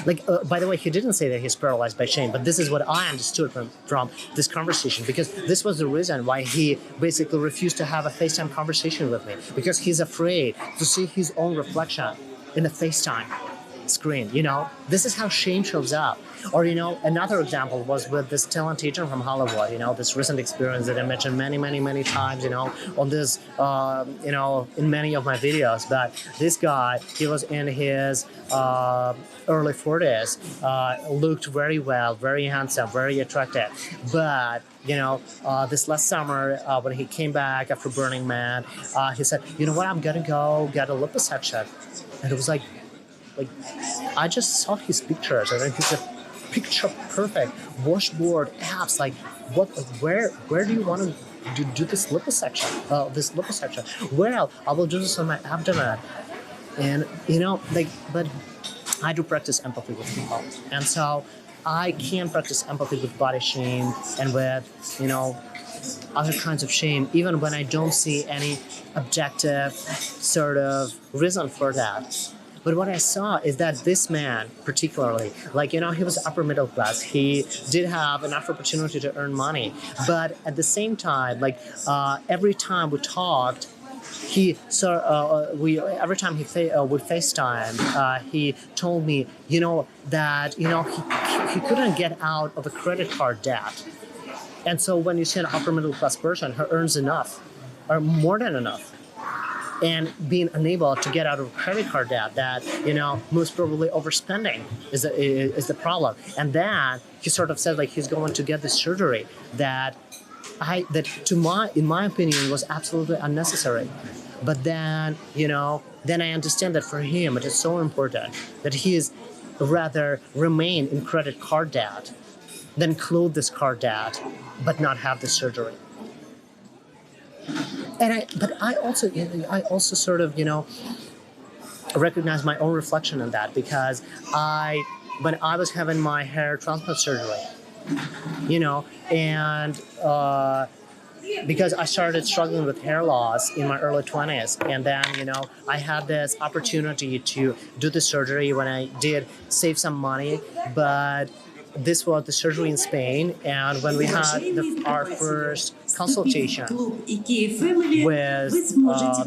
By the way, he didn't say that he's paralyzed by shame, but this is what I understood from this conversation, because this was the reason why he basically refused to have a FaceTime conversation with me, because he's afraid to see his own reflection in the FaceTime screen. This is how shame shows up. Or another example was with this talent agent from Hollywood. This recent experience that I mentioned many times, on this in many of my videos. But this guy, he was in his early 40s, looked very well, very handsome, very attractive. But this last summer, when he came back after Burning Man, he said, "You know what? I'm gonna go get a liposuction." And it was like I just saw his pictures, and he's a picture perfect washboard abs. Like, where do you want to do this liposuction? Well, I will do this on my abdomen, and but I do practice empathy with people, and so I can practice empathy with body shame and with other kinds of shame, even when I don't see any objective sort of reason for that. But what I saw is that this man, particularly, he was upper middle class. He did have enough opportunity to earn money. But at the same time, every time we talked, every time we FaceTime, he told me, that, he couldn't get out of a credit card debt. And so when you see an upper middle class person who earns enough, or more than enough, and being unable to get out of credit card debt, that most probably overspending is the problem. And then he sort of said he's going to get this surgery that in my opinion was absolutely unnecessary. But then then I understand that for him it is so important that he is rather remain in credit card debt than clothe this card debt but not have the surgery. But I also sort of recognize my own reflection in that, because when I was having my hair transplant surgery, and because I started struggling with hair loss in my early 20s, and then I had this opportunity to do the surgery when I did save some money, but this was the surgery in Spain, and when we had our first consultation with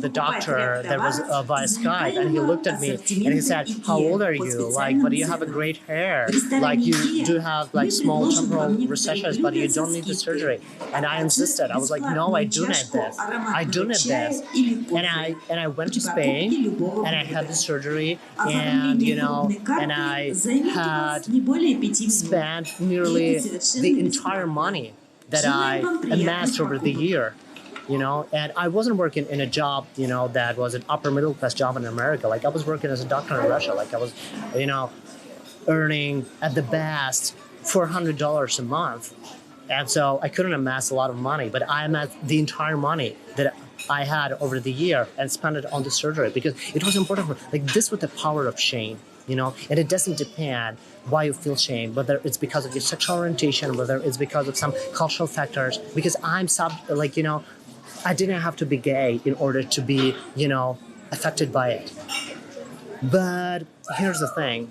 the doctor that was via Skype, and he looked at me and he said, "How old are you? But you have a great hair. You do have small temporal recessions, but you don't need the surgery." And I insisted. I was like, "No, I do need this. I do need this." And I went to Spain and I had the surgery, and and I had spent nearly the entire money that I amassed over the year, and I wasn't working in a job, that was an upper middle class job in America. I was working as a doctor in Russia. I was, earning at the best $400 a month. And so I couldn't amass a lot of money, but I amassed the entire money that I had over the year and spent it on the surgery, because it was important for this was the power of shame. And it doesn't depend why you feel shame, whether it's because of your sexual orientation, whether it's because of some cultural factors, because I didn't have to be gay in order to be, affected by it. But here's the thing.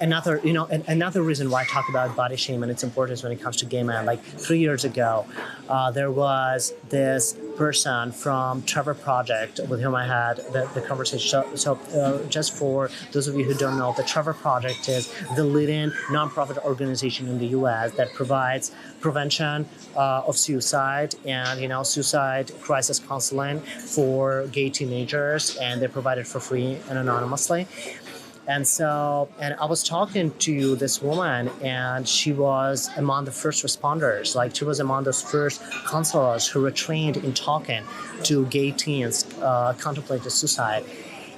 Another reason why I talk about body shame and its importance when it comes to gay men. 3 years ago, there was this person from Trevor Project with whom I had the conversation. So just for those of you who don't know, the Trevor Project is the leading nonprofit organization in the U.S. that provides prevention of suicide and suicide crisis counseling for gay teenagers, and they provide it for free and anonymously. And I was talking to this woman, and she was among the first responders. She was among those first counselors who were trained in talking to gay teens contemplating suicide.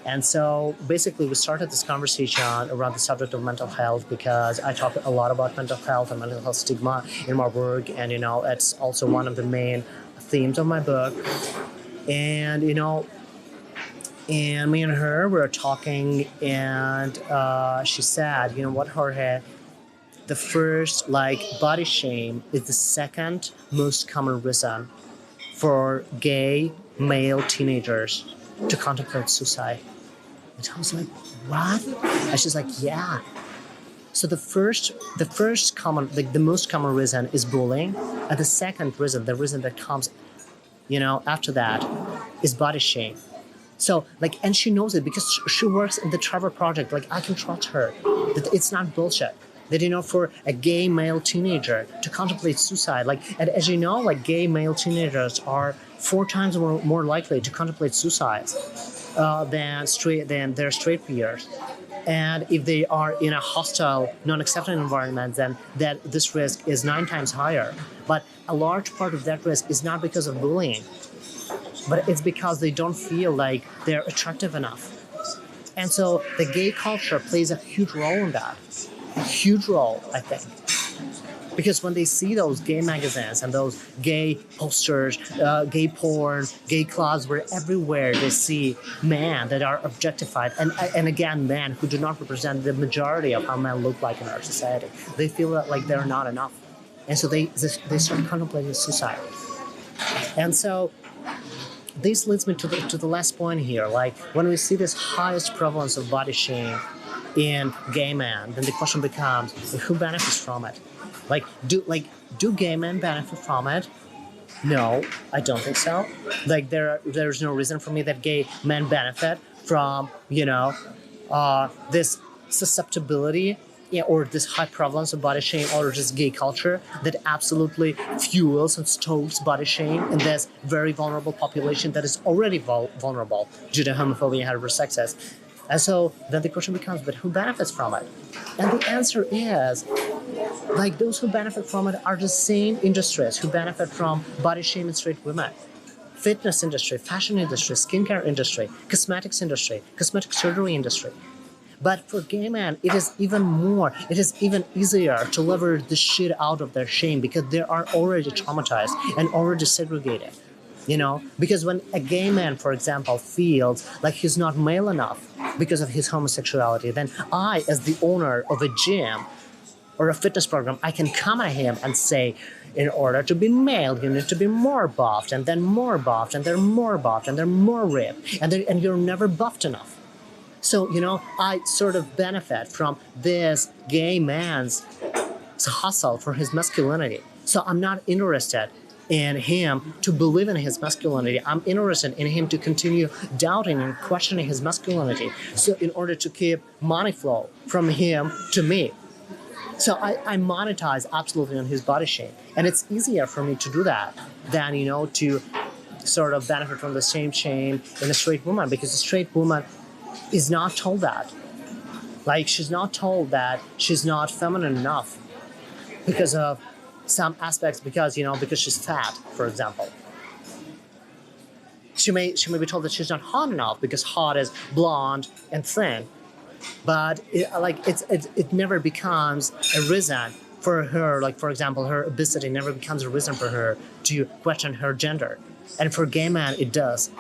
And so basically we started this conversation around the subject of mental health, because I talk a lot about mental health and mental health stigma in my work. And, it's also one of the main themes of my book. And, and me and her were talking, and she said, "You know what, Jorge? The first, body shame is the second most common reason for gay male teenagers to contemplate suicide." And I was like, what? And she's like, yeah. So the first common, the most common reason is bullying, and the second reason, the reason that comes, after that, is body shame. So and she knows it because she works in the Trevor Project. I can trust her that it's not bullshit. That for a gay male teenager to contemplate suicide, and as you know, gay male teenagers are 4 times more likely to contemplate suicide than their straight peers. And if they are in a hostile, non-accepting environment, then this risk is 9 times higher. But a large part of that risk is not because of bullying, but it's because they don't feel like they're attractive enough. And so the gay culture plays a huge role in that. A huge role, I think. Because when they see those gay magazines and those gay posters, gay porn, gay clubs, where everywhere they see men that are objectified, and again, men who do not represent the majority of how men look like in our society, they feel like they're not enough. And so they start contemplating suicide. And so this leads me to the last point here. When we see this highest prevalence of body shame in gay men, then the question becomes, who benefits from it? Do gay men benefit from it? No, I don't think so. There's no reason for me that gay men benefit from this susceptibility, or this high prevalence of body shame, or this gay culture that absolutely fuels and stokes body shame in this very vulnerable population that is already vulnerable due to homophobia and heterosexism. And so then the question becomes, but who benefits from it? And the answer is, those who benefit from it are the same industries who benefit from body shame in straight women. Fitness industry, fashion industry, skincare industry, cosmetics industry, cosmetic surgery industry. But for gay men, it is even easier to leverage the shit out of their shame because they are already traumatized and already segregated. Because when a gay man, for example, feels like he's not male enough because of his homosexuality, then I, as the owner of a gym or a fitness program, I can come at him and say, in order to be male, you need to be more buffed, and then more buffed, and then more buffed, and then more ripped, and you're never buffed enough. So, I sort of benefit from this gay man's hustle for his masculinity. So I'm not interested in him to believe in his masculinity. I'm interested in him to continue doubting and questioning his masculinity. So in order to keep money flow from him to me. So I monetize absolutely on his body shame. And it's easier for me to do that than, to sort of benefit from the same shame in a straight woman, because a straight woman is not told that. She's not told that she's not feminine enough because of some aspects, because she's fat, for example. She may be told that she's not hot enough because hot is blonde and thin. But it never becomes a reason for her, for example, her obesity never becomes a reason for her to question her gender. And for gay men, it does.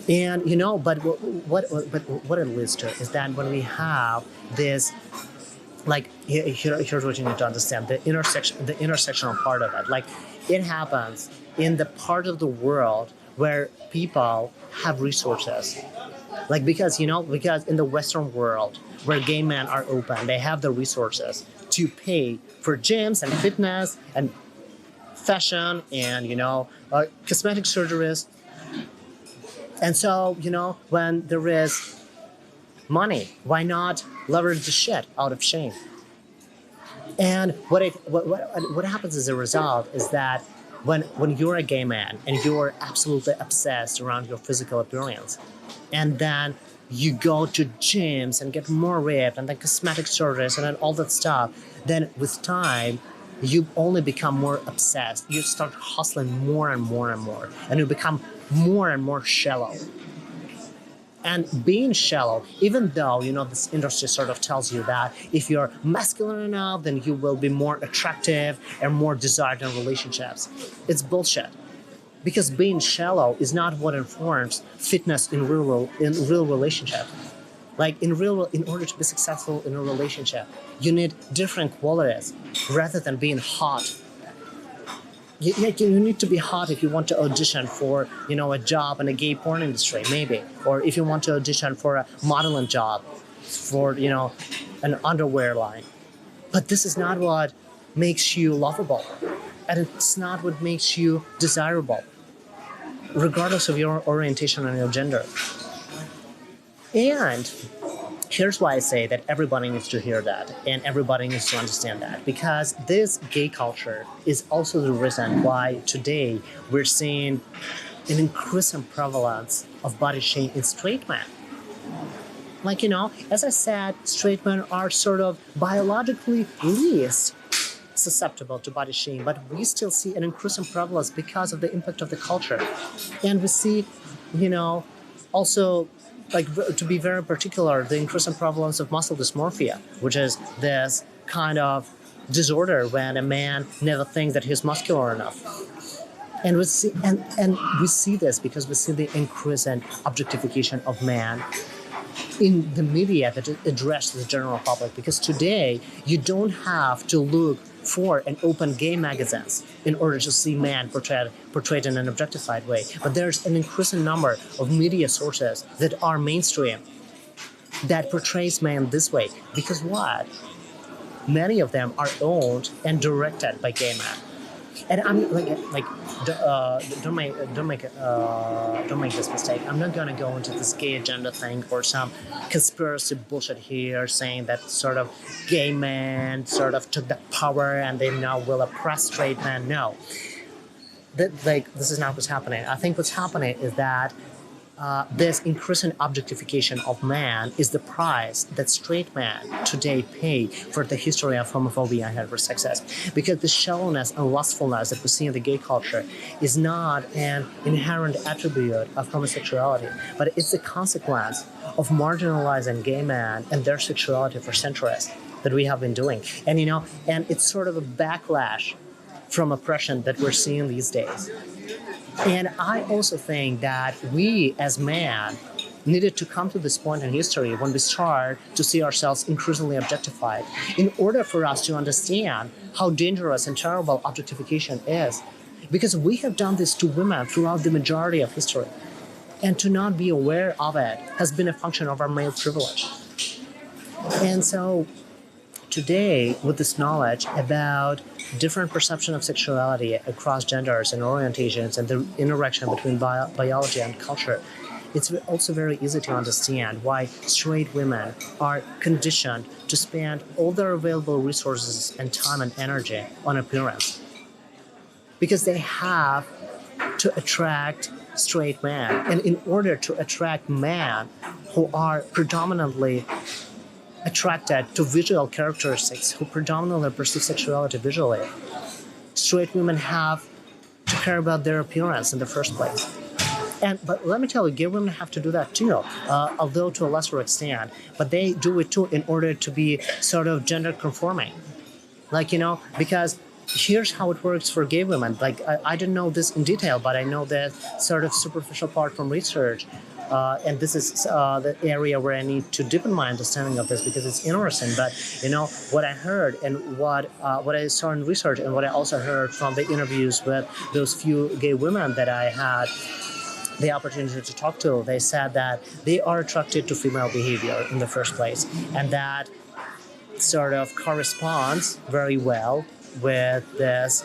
And but what it leads to is that when we have this, here's what you need to understand: the intersectional part of it. It happens in the part of the world where people have resources. Because in the Western world where gay men are open, they have the resources to pay for gyms and fitness and fashion and cosmetic surgeries. And so, when there is money, why not leverage the shit out of shame? And what happens as a result is that when you're a gay man and you're absolutely obsessed around your physical appearance, and then you go to gyms and get more ripped and then cosmetic surgeries and then all that stuff, then with time, you only become more obsessed. You start hustling more and more and more, and you become more and more shallow. And being shallow, even though, this industry sort of tells you that if you're masculine enough, then you will be more attractive and more desired in relationships. It's bullshit. Because being shallow is not what informs fitness in real relationship. In order to be successful in a relationship, you need different qualities rather than being hot. you need to be hot if you want to audition for, a job in a gay porn industry, maybe. Or if you want to audition for a modeling job for, an underwear line. But this is not what makes you lovable. And it's not what makes you desirable, regardless of your orientation and your gender. And here's why I say that everybody needs to hear that and everybody needs to understand that, because this gay culture is also the reason why today we're seeing an increasing prevalence of body shame in straight men. As I said, straight men are sort of biologically least susceptible to body shame, but we still see an increasing prevalence because of the impact of the culture. And we see, also, to be very particular, the increasing prevalence of muscle dysmorphia, which is this kind of disorder when a man never thinks that he's muscular enough. And we see this because we see the increasing objectification of man in the media that address the general public. Because today you don't have to look for an open gay magazines in order to see man portrayed in an objectified way. But there's an increasing number of media sources that are mainstream that portrays man this way. Because what? Many of them are owned and directed by gay men. And I'm don't make this mistake. I'm not gonna go into this gay agenda thing or some conspiracy bullshit here, saying that sort of gay men sort of took the power and they now will oppress straight men. No, this is not what's happening. I think what's happening is that this increasing objectification of man is the price that straight men today pay for the history of homophobia and heterosexism. Because the shallowness and lustfulness that we see in the gay culture is not an inherent attribute of homosexuality, but it's a consequence of marginalizing gay men and their sexuality for centuries that we have been doing. And and it's sort of a backlash from oppression that we're seeing these days. And I also think that we as men needed to come to this point in history when we start to see ourselves increasingly objectified in order for us to understand how dangerous and terrible objectification is. Because we have done this to women throughout the majority of history. And to not be aware of it has been a function of our male privilege. And so today, with this knowledge about different perception of sexuality across genders and orientations and the interaction between biology and culture, it's also very easy to understand why straight women are conditioned to spend all their available resources and time and energy on appearance. Because they have to attract straight men. And in order to attract men who are predominantly attracted to visual characteristics, who predominantly perceive sexuality visually, straight women have to care about their appearance in the first place. But let me tell you, gay women have to do that too, although to a lesser extent. But they do it too in order to be sort of gender conforming. Because here's how it works for gay women. I didn't know this in detail, but I know that sort of superficial part from research. And this is the area where I need to deepen my understanding of this because it's interesting. But what I heard and what I saw in research and what I also heard from the interviews with those few gay women that I had the opportunity to talk to, they said that they are attracted to female behavior in the first place, and that sort of corresponds very well with this,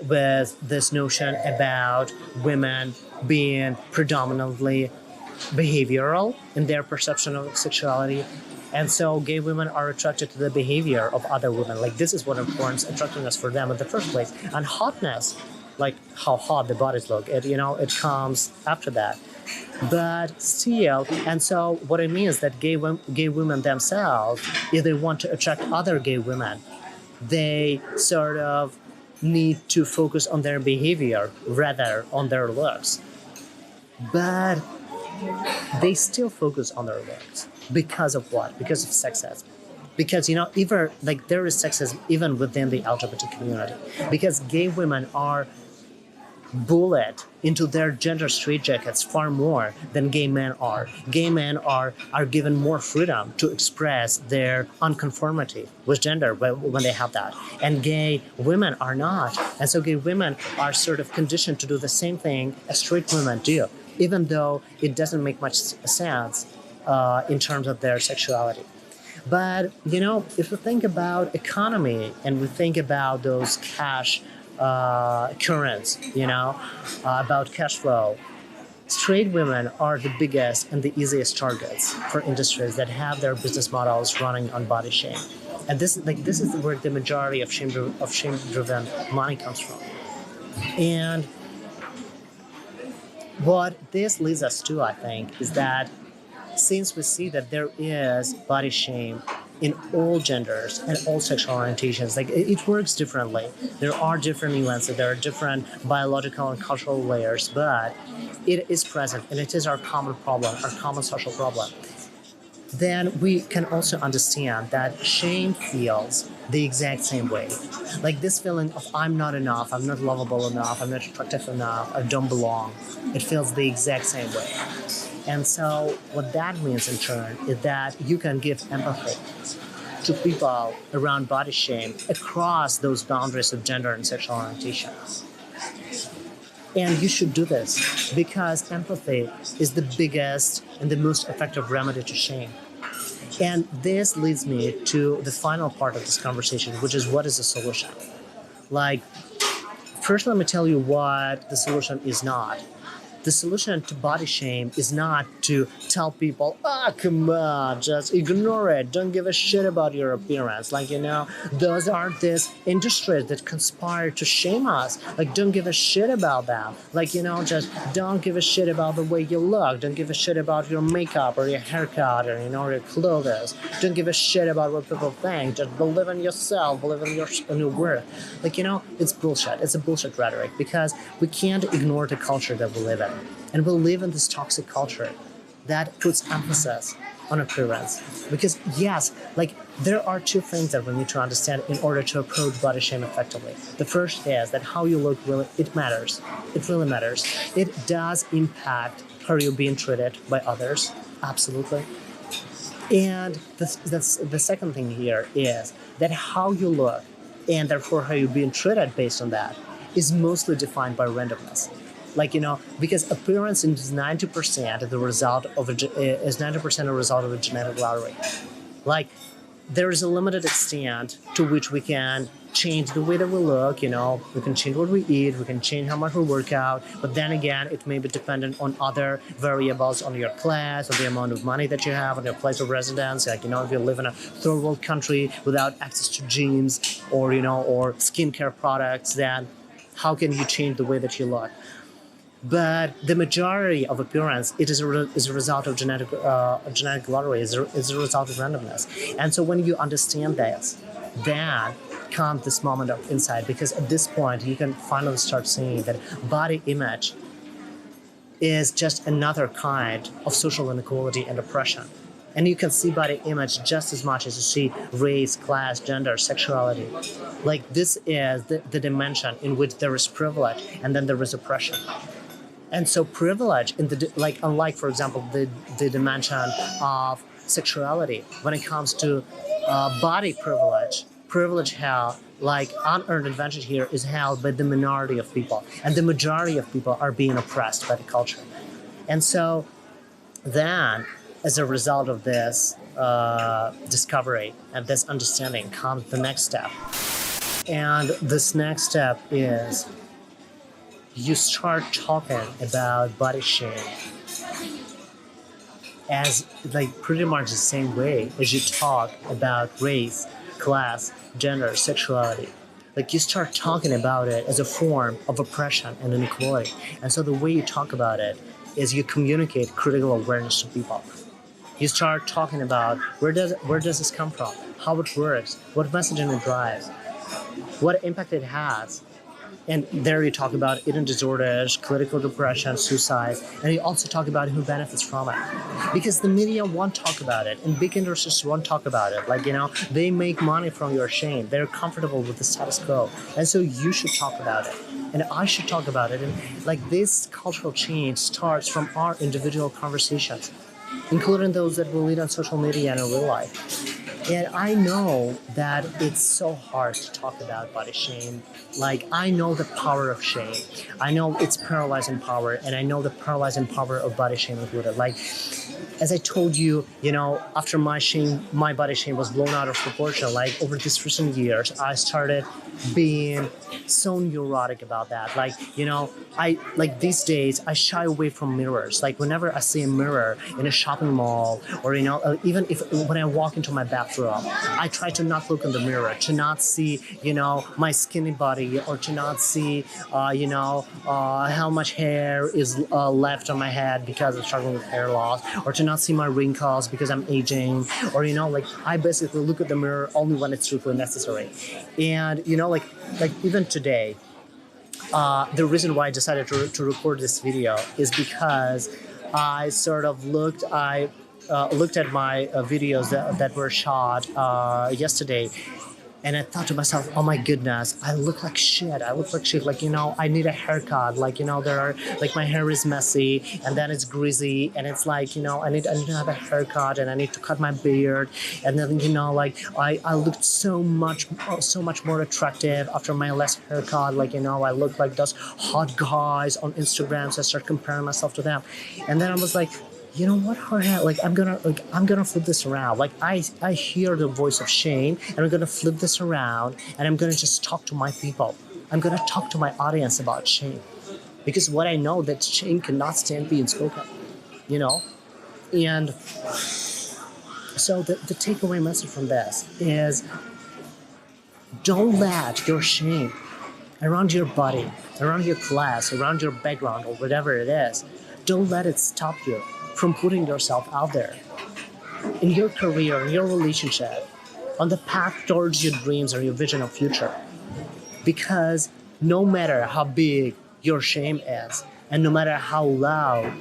with this notion about women being predominantly behavioral in their perception of sexuality. And so gay women are attracted to the behavior of other women. This is what informs attractiveness for them in the first place. And hotness, how hot the bodies look, it comes after that. But still, and so what I mean is that gay women themselves, if they want to attract other gay women, they sort of need to focus on their behavior rather on their looks. But they still focus on their looks. Because of what? Because of sexism. Because, even there is sexism even within the LGBT community. Because gay women are bullet into their gender straitjackets far more than gay men are. Gay men are given more freedom to express their unconformity with gender when they have that. And gay women are not. And so gay women are sort of conditioned to do the same thing as straight women do, even though it doesn't make much sense in terms of their sexuality. But, if we think about economy and we think about those cash currents, about cash flow, straight women are the biggest and the easiest targets for industries that have their business models running on body shame. And this is where the majority of shame-driven money comes from. And what this leads us to, I think, is that since we see that there is body shame in all genders and all sexual orientations, it works differently. There are different nuances, there are different biological and cultural layers, but it is present and it is our common problem, our common social problem. Then we can also understand that shame feels the exact same way. Like this feeling of I'm not enough, I'm not lovable enough, I'm not attractive enough, I don't belong. It feels the exact same way. And so what that means in turn is that you can give empathy to people around body shame across those boundaries of gender and sexual orientation. And you should do this because empathy is the biggest and the most effective remedy to shame. And this leads me to the final part of this conversation, which is what is the solution? First let me tell you what the solution is not. The solution to body shame is not to tell people, come on, just ignore it. Don't give a shit about your appearance. Those are these industries that conspire to shame us. Don't give a shit about them. Just don't give a shit about the way you look. Don't give a shit about your makeup or your haircut or, your clothes. Don't give a shit about what people think. Just believe in yourself, believe in your worth. It's bullshit. It's a bullshit rhetoric because we can't ignore the culture that we live in. And we live in this toxic culture that puts emphasis on appearance. Because yes, there are two things that we need to understand in order to approach body shame effectively. The first is that how you look it matters. It really matters. It does impact how you're being treated by others. Absolutely. And the second thing here is that how you look and therefore how you're being treated based on that is mostly defined by randomness. Because appearance is 90% the result of a genetic lottery. There is a limited extent to which we can change the way that we look. We can change what we eat, we can change how much we work out, but then again, it may be dependent on other variables, on your class, on the amount of money that you have, on your place of residence. If you live in a third world country without access to gyms or skincare products, then how can you change the way that you look? But the majority of appearance, it is a result of genetic lottery, is a result of randomness. And so when you understand this, then comes this moment of insight, because at this point, you can finally start seeing that body image is just another kind of social inequality and oppression. And you can see body image just as much as you see race, class, gender, sexuality. This is the dimension in which there is privilege and then there is oppression. And so privilege, unlike, for example, the dimension of sexuality, when it comes to body privilege held, unearned advantage here is held by the minority of people. And the majority of people are being oppressed by the culture. And so then, as a result of this discovery and this understanding comes the next step. And this next step is you start talking about body shame as pretty much the same way as you talk about race, class, gender, sexuality. You start talking about it as a form of oppression and inequality. And so the way you talk about it is you communicate critical awareness to people. You start talking about where does this come from, how it works, what messaging it drives, what impact it has. And there you talk about eating disorders, clinical depression, suicide, and you also talk about who benefits from it. Because the media won't talk about it, and big industries won't talk about it. Like, they make money from your shame. They're comfortable with the status quo. And so you should talk about it. And I should talk about it. And like, this cultural change starts from our individual conversations, including those that we lead on social media and in real life. And I know that it's so hard to talk about body shame. Like, I know the power of shame. I know it's paralyzing power, and I know the paralyzing power of body shame included. Like, as I told you, after my body shame was blown out of proportion, like over these recent years, I started being so neurotic about that. Like, these days, I shy away from mirrors. Like, whenever I see a mirror in a shopping mall, or, even when I walk into my bathroom, I try to not look in the mirror, to not see, my skinny body, or to not see, how much hair is left on my head because I'm struggling with hair loss, or to not see my wrinkles because I'm aging, or, I basically look at the mirror only when it's strictly necessary. And, like even today, the reason why I decided to record this video is because I sort of looked at my videos that were shot yesterday, and I thought to myself, oh my goodness, I look like shit. Like, I need a haircut. Like, my hair is messy, and then it's greasy, and it's like, I need to have a haircut, and I need to cut my beard. And then, I looked so much more attractive after my last haircut. Like, I look like those hot guys on Instagram, so I start comparing myself to them. And then I was like, you know what, Jorge? I'm gonna flip this around. Like, I hear the voice of shame, and I'm gonna flip this around, and I'm gonna just talk to my people. I'm gonna talk to my audience about shame, because what I know that shame cannot stand being spoken, And so the takeaway message from this is, don't let your shame around your body, around your class, around your background, or whatever it is, don't let it stop you from putting yourself out there in your career, in your relationship, on the path towards your dreams or your vision of future. Because no matter how big your shame is, and no matter how loud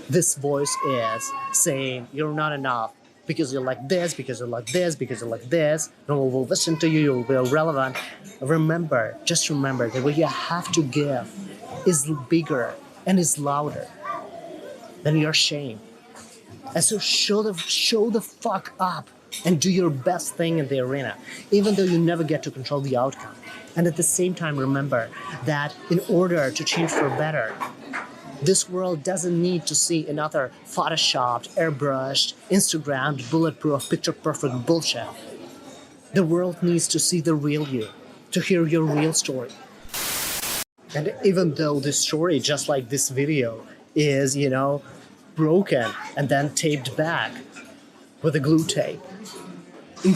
this voice is saying you're not enough because you're like this, because you're like this, because you're like this, no one will listen to you, you'll be irrelevant. Just remember that what you have to give is bigger and is louder than your shame. And so show the fuck up and do your best thing in the arena, even though you never get to control the outcome. And at the same time, remember that in order to change for better, this world doesn't need to see another photoshopped, airbrushed, Instagrammed, bulletproof, picture-perfect bullshit. The world needs to see the real you, to hear your real story. And even though this story, just like this video, is, broken and then taped back with a glue tape, and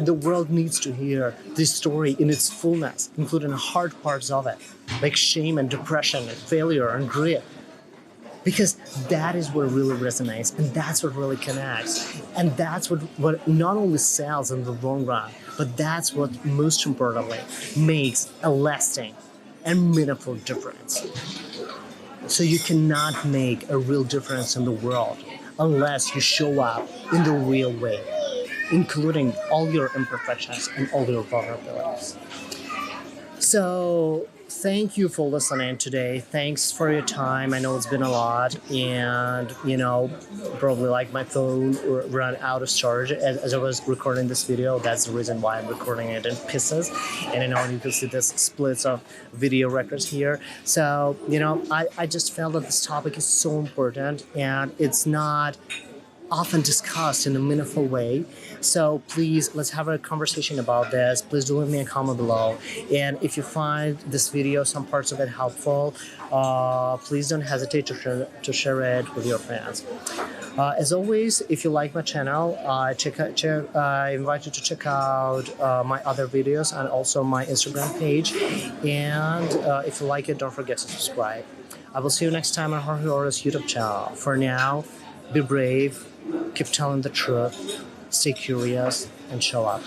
the world needs to hear this story in its fullness, including the hard parts of it, like shame and depression and failure and grit. Because that is what really resonates, and that's what really connects, and that's what not only sells in the long run, but that's what most importantly makes a lasting and meaningful difference. So you cannot make a real difference in the world unless you show up in the real way, including all your imperfections and all your vulnerabilities. So thank you for listening today. Thanks for your time. I know it's been a lot, and probably like my phone ran out of storage as I was recording this video. That's the reason why I'm recording it in pieces. And you can see this splits of video records here. So I just felt that this topic is so important, and it's not often discussed in a meaningful way. So please, let's have a conversation about this. Please do leave me a comment below. And if you find this video, some parts of it helpful, please don't hesitate to share it with your friends. As always, if you like my channel, I invite you to check out my other videos and also my Instagram page. And if you like it, don't forget to subscribe. I will see you next time on Jorge Ora's YouTube channel. For now, be brave, keep telling the truth, stay curious, and show up.